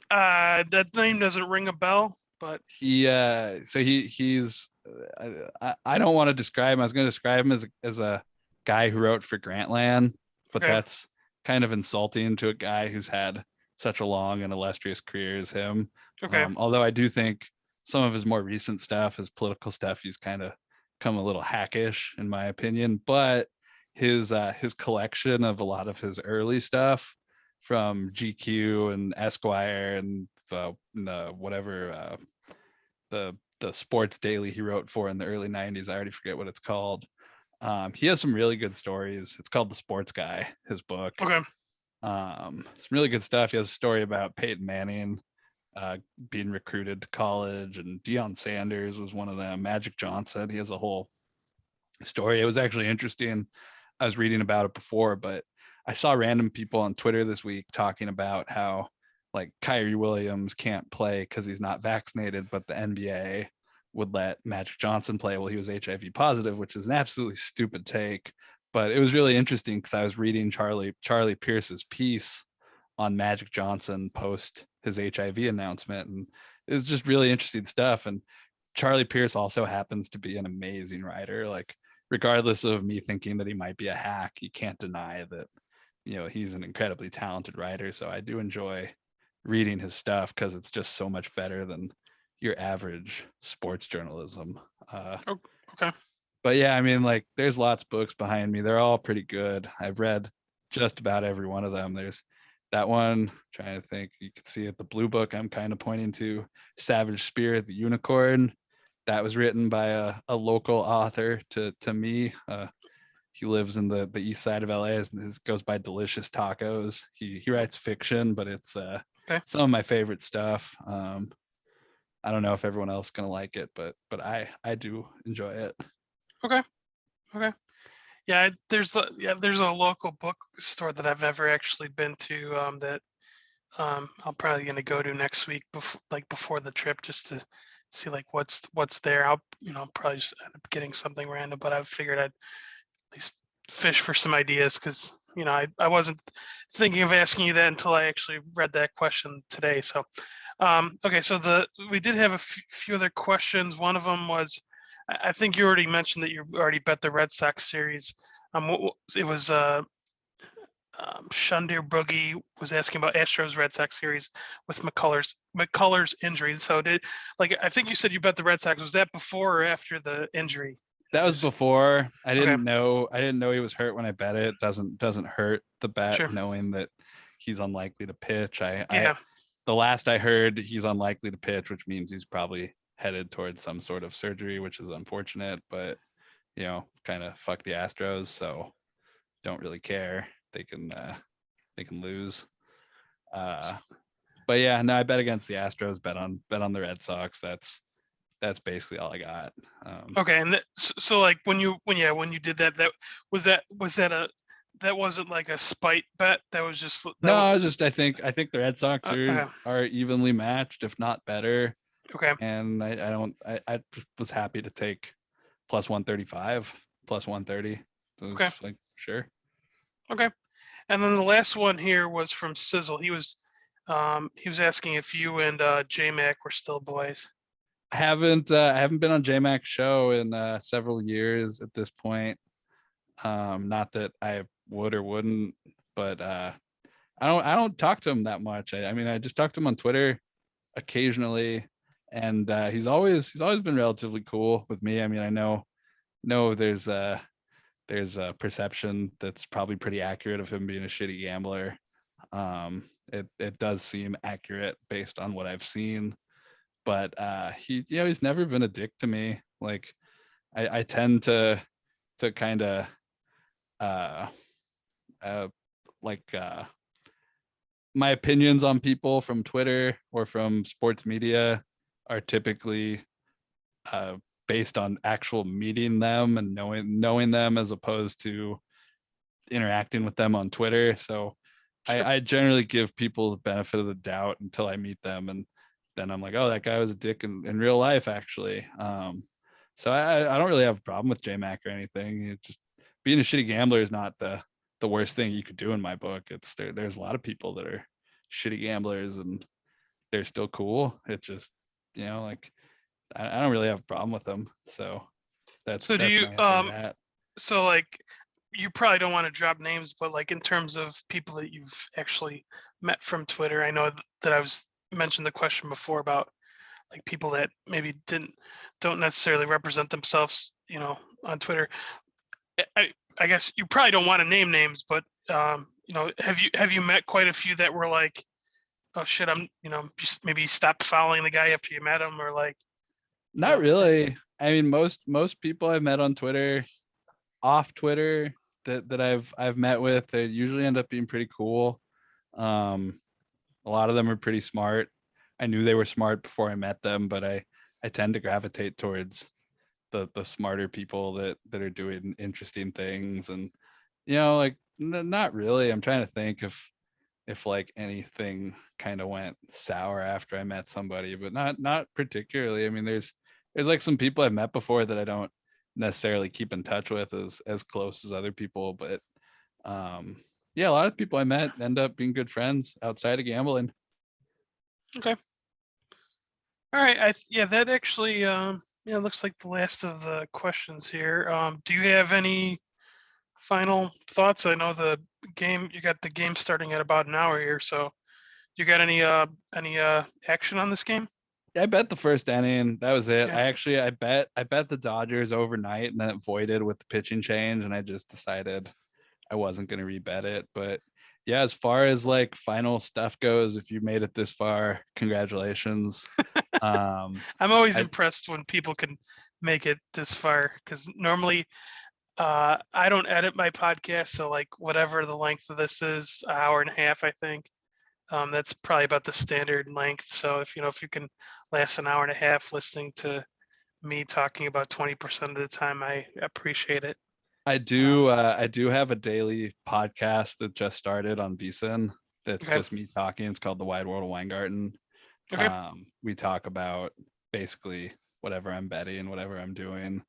that name doesn't ring a bell, but He's I don't want to describe him. I was going to describe him as a guy who wrote for Grantland, but okay, that's kind of insulting to a guy who's had such a long and illustrious career as him. okay, Although I do think some of his more recent stuff, his political stuff, he's kind of come a little hackish in my opinion. But his collection of a lot of his early stuff from GQ and Esquire and the whatever the sports daily he wrote for in the early 90s. I already forget what it's called. He has some really good stories. It's called The Sports Guy, his book. okay, Some really good stuff. He has a story about Peyton Manning being recruited to college, and Deion Sanders was one of them. Magic Johnson. He has a whole story. It was actually interesting. I was reading about it before, but I saw random people on Twitter this week talking about how like Kyrie Williams can't play because he's not vaccinated, but the NBA would let Magic Johnson play while he was HIV positive, which is an absolutely stupid take. But it was really interesting because I was reading Charlie Pierce's piece on Magic Johnson post his HIV announcement, and it was just really interesting stuff. And Charlie Pierce also happens to be an amazing writer. Like, regardless of me thinking that he might be a hack, you can't deny that, he's an incredibly talented writer. So I do enjoy reading his stuff because it's just so much better than your average sports journalism. okay. But yeah, I mean, like, there's lots of books behind me. They're all pretty good. I've read just about every one of them. There's that one, trying to think, you can see it, the blue book I'm kind of pointing to, Savage Spirit, the Unicorn. That was written by a local author to me. He lives in the east side of LA. His goes by Delicious Tacos. He writes fiction, but it's Okay. some of my favorite stuff. I don't know if everyone else is gonna like it, but I do enjoy it. Okay. Okay. Yeah, there's a local bookstore that I've never actually been to, that I'm probably gonna go to next week before the trip, just to see like what's there. I'll probably just end up getting something random, but I figured I'd at least fish for some ideas, because I wasn't thinking of asking you that until I actually read that question today. So okay, so we did have a few other questions. One of them was, I think you already mentioned that you already bet the Red Sox series. It was Shundir Boogie was asking about Astros Red Sox series with McCullers injury. So I think you said you bet the Red Sox. Was that before or after the injury? That was before. I Okay. didn't know he was hurt when I bet it. Doesn't hurt the bet Sure. knowing that he's unlikely to pitch. Yeah. The last I heard, he's unlikely to pitch, which means he's probably headed towards some sort of surgery, which is unfortunate, but kind of fuck the Astros, so don't really care. They can lose. But yeah, no, I bet against the Astros, bet on the Red Sox. That's basically all I got. Okay, and so like when you did that, that wasn't like a spite bet. That was just No, I think the Red Sox okay. are evenly matched, if not better. Okay. And I was happy to take plus 135, plus 130. So it was Okay. like, sure. Okay. And then the last one here was from Sizzle. He was asking if you and J-Mac were still boys. I haven't been on J-Mac's show in several years at this point. Not that I would or wouldn't, but I don't talk to him that much. I mean, I just talk to him on Twitter occasionally, and he's always been relatively cool with me. I mean, I know there's a perception that's probably pretty accurate of him being a shitty gambler. It does seem accurate based on what I've seen, but he's never been a dick to me. Like I tend to kind of like my opinions on people from Twitter or from sports media are typically based on actual meeting them and knowing them, as opposed to interacting with them on Twitter. So Sure. I generally give people the benefit of the doubt until I meet them, and then I'm like, oh, that guy was a dick in real life, actually. So I don't really have a problem with J-Mac or anything. It's just being a shitty gambler is not the worst thing you could do in my book. It's there's a lot of people that are shitty gamblers and they're still cool. It's just, like I don't really have a problem with them. So that's So do you my answer to that. so like you probably don't want to drop names, but like in terms of people that you've actually met from Twitter, I know that I was mentioned the question before about like people that maybe don't necessarily represent themselves, on Twitter. I guess you probably don't want to name names, but have you met quite a few that were like, oh shit, I'm just maybe stop following the guy after you met him, or like Not really. I mean, most people I've met on Twitter, off Twitter, that I've met with, they usually end up being pretty cool. A lot of them are pretty smart. I knew they were smart before I met them, but I tend to gravitate towards the smarter people that are doing interesting things. And like not really. I'm trying to think if like anything kind of went sour after I met somebody, but not particularly. I mean, there's like some people I've met before that I don't necessarily keep in touch with as close as other people, but yeah, a lot of people I met end up being good friends outside of gambling. Okay. All right. That actually looks like the last of the questions here. Do you have any final thoughts? I know you got the game starting at about an hour here, so you got any action on this game? I bet the first inning. That was it. Yeah. I bet the Dodgers overnight, and then it voided with the pitching change, and I just decided I wasn't going to rebet it. But yeah, as far as like final stuff goes, if you made it this far, congratulations. I'm always impressed when people can make it this far, because normally I don't edit my podcast, so like whatever the length of this is, an hour and a half, I think. That's probably about the standard length. So if you can last an hour and a half listening to me talking about 20% of the time, I appreciate it. I do have a daily podcast that just started on VSiN. That's Okay. just me talking. It's called The Wide World of Weingarten. Okay. We talk about basically whatever I'm betting and whatever I'm doing.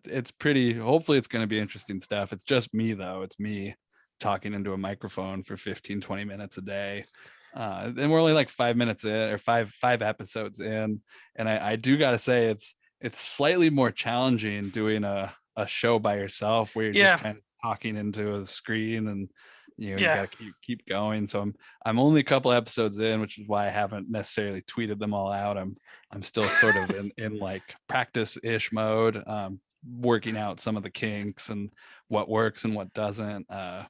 It's pretty, hopefully it's going to be interesting stuff. It's just me though. It's me talking into a microphone for 15-20 minutes a day. And we're only like 5 minutes in, or five episodes in. And I do got to say it's slightly more challenging doing a show by yourself where you're just Yeah. kind of talking into a screen, and you Yeah. got to keep going. So I'm only a couple episodes in, which is why I haven't necessarily tweeted them all out. I'm still sort of in like practice-ish mode, working out some of the kinks and what works and what doesn't. Yeah.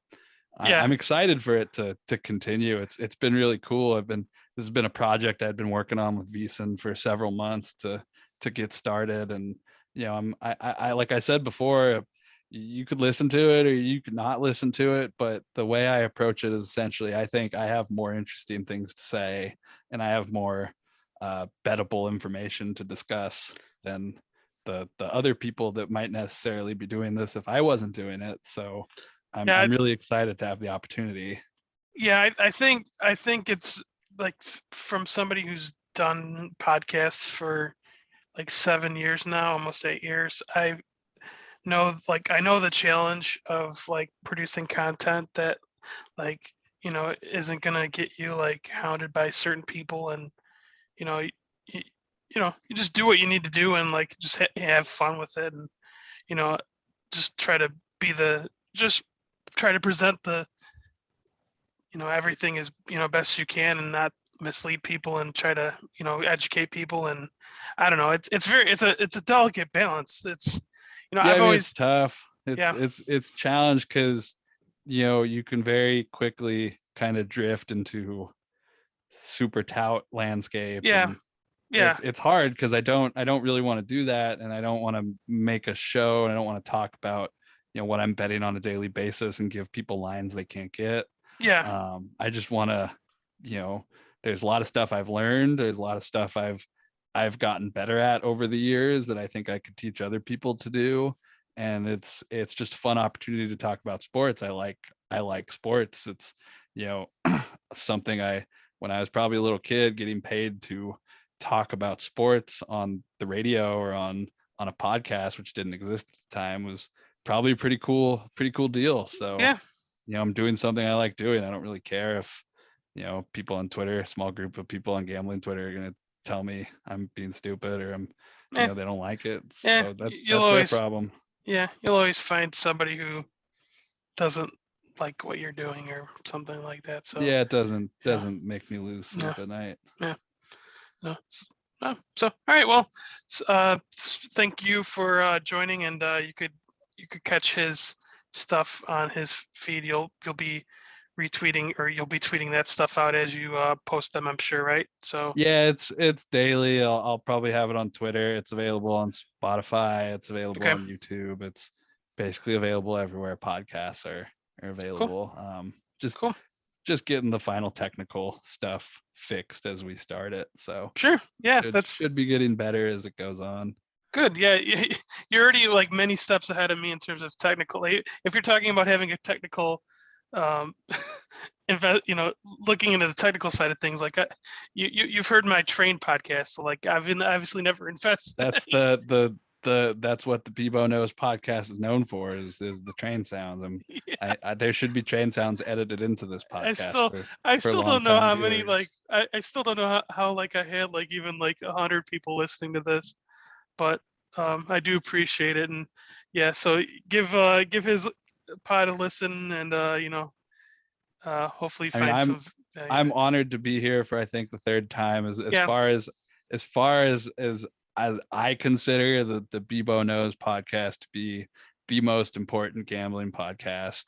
I'm excited for it to continue. It's been really cool. This has been a project I'd been working on with VSiN for several months to get started. And I like I said before, you could listen to it or you could not listen to it, but the way I approach it is essentially, I think I have more interesting things to say and I have more bettable information to discuss than the other people that might necessarily be doing this if I wasn't doing it. So Yeah. I'm really excited to have the opportunity. Yeah. I think it's like from somebody who's done podcasts for like 7 years now, almost 8 years. I know the challenge of like producing content that like isn't gonna get you like hounded by certain people, and you know you, you just do what you need to do and like just have fun with it, and you know just try to be the just try to present the everything as best you can and not mislead people and try to educate people. And I don't know, it's a delicate balance. It's Yeah, I I've mean it's always tough. yeah It's challenged because you can very quickly kind of drift into super tout landscape, yeah and yeah it's hard because I don't really want to do that, and I don't want to make a show, and I don't want to talk about what I'm betting on a daily basis and give people lines they can't get. yeah I just want to, you know, there's a lot of stuff I've learned. There's a lot of stuff I've gotten better at over the years that I think I could teach other people to do. And it's just a fun opportunity to talk about sports. I like sports. It's, you know, something when I was probably a little kid, getting paid to talk about sports on the radio or on a podcast, which didn't exist at the time, was probably a pretty cool deal. So, yeah I'm doing something I like doing. I don't really care if, people on Twitter, a small group of people on gambling Twitter are going to tell me I'm being stupid or yeah they don't like it. yeah So you'll that's their always problem. you'll always find somebody who doesn't like what you're doing or something like that. So Yeah, it doesn't you know doesn't make me lose yeah sleep at night. yeah no, so all right, well, thank you for joining, and you could catch his stuff on his feed. You'll be retweeting, or you'll be tweeting that stuff out as you post them, I'm sure, right? So Yeah, it's daily. I'll probably have it on Twitter. It's available on Spotify. It's available okay, on YouTube. It's basically available everywhere podcasts are cool, available. Just cool, just getting the final technical stuff fixed as we start it. So sure, yeah, should that's should be getting better as it goes on. good. Yeah, you're already like many steps ahead of me in terms of technical. If you're talking about having a technical um looking into the technical side of things, like you've heard my train podcast, so like I've obviously never invested That's any. that's what the Bebo Knows podcast is known for, is the train sounds. Yeah, There should be train sounds edited into this I podcast still I for still don't know longtime how many, like viewers. I still don't know how like I had like even like 100 people listening to this, but I do appreciate it. And yeah, so give his pod a listen, and hopefully I mean, find some value in I'm it. honored to be here for I think the third time. As Yeah, far as I consider the Bebo Knows podcast to be the most important gambling podcast,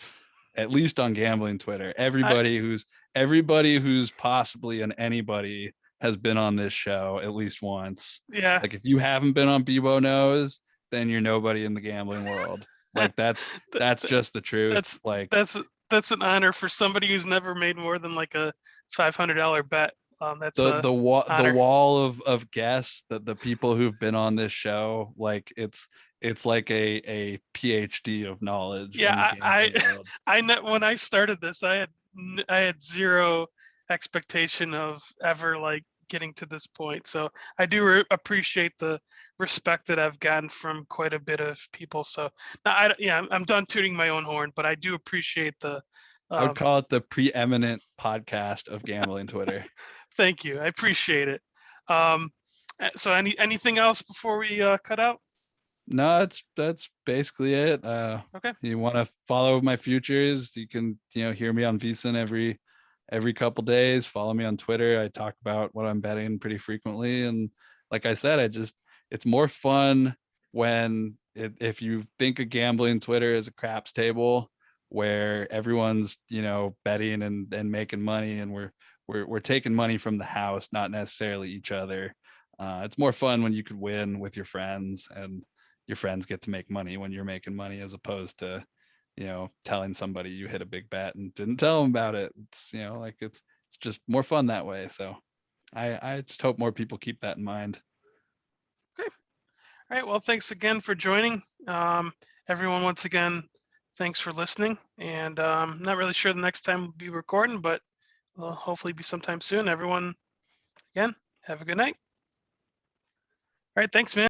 at least on gambling Twitter. I Everybody who's possibly an anybody has been on this show at least once. yeah. Like if you haven't been on Bebo Knows, then you're nobody in the gambling world. Like that's Th- that's th- just the truth. that's Like that's that's an honor for somebody who's never made more than like a $500 bet. That's the a the wall the honor. wall of guests, that the people who've been on this show, like it's like a PhD of knowledge in the Yeah, gambling world. I know when I started this, I had zero expectation of ever like getting to this point. So I do appreciate the respect that I've gotten from quite a bit of people. So now I'm done tooting my own horn, but I do appreciate the. I would Um, call it the preeminent podcast of gambling Twitter. Thank you, I appreciate it. So anything else before we cut out? No, that's basically it. Okay. You want to follow my futures, you can, hear me on VSiN every couple days. Follow me on Twitter. I talk about what I'm betting pretty frequently. And like I said, it's more fun when if you think of gambling Twitter as a craps table where everyone's, betting and making money, and we're taking money from the house, not necessarily each other. It's more fun when you could win with your friends, and your friends get to make money when you're making money, as opposed to, telling somebody you hit a big bet and didn't tell them about it. It's, like it's just more fun that way. So I just hope more people keep that in mind. Okay. All right. Well, thanks again for joining. Everyone, once again, thanks for listening. And not really sure the next time we'll be recording, but we'll hopefully be sometime soon. Everyone, again, have a good night. All right. Thanks, man.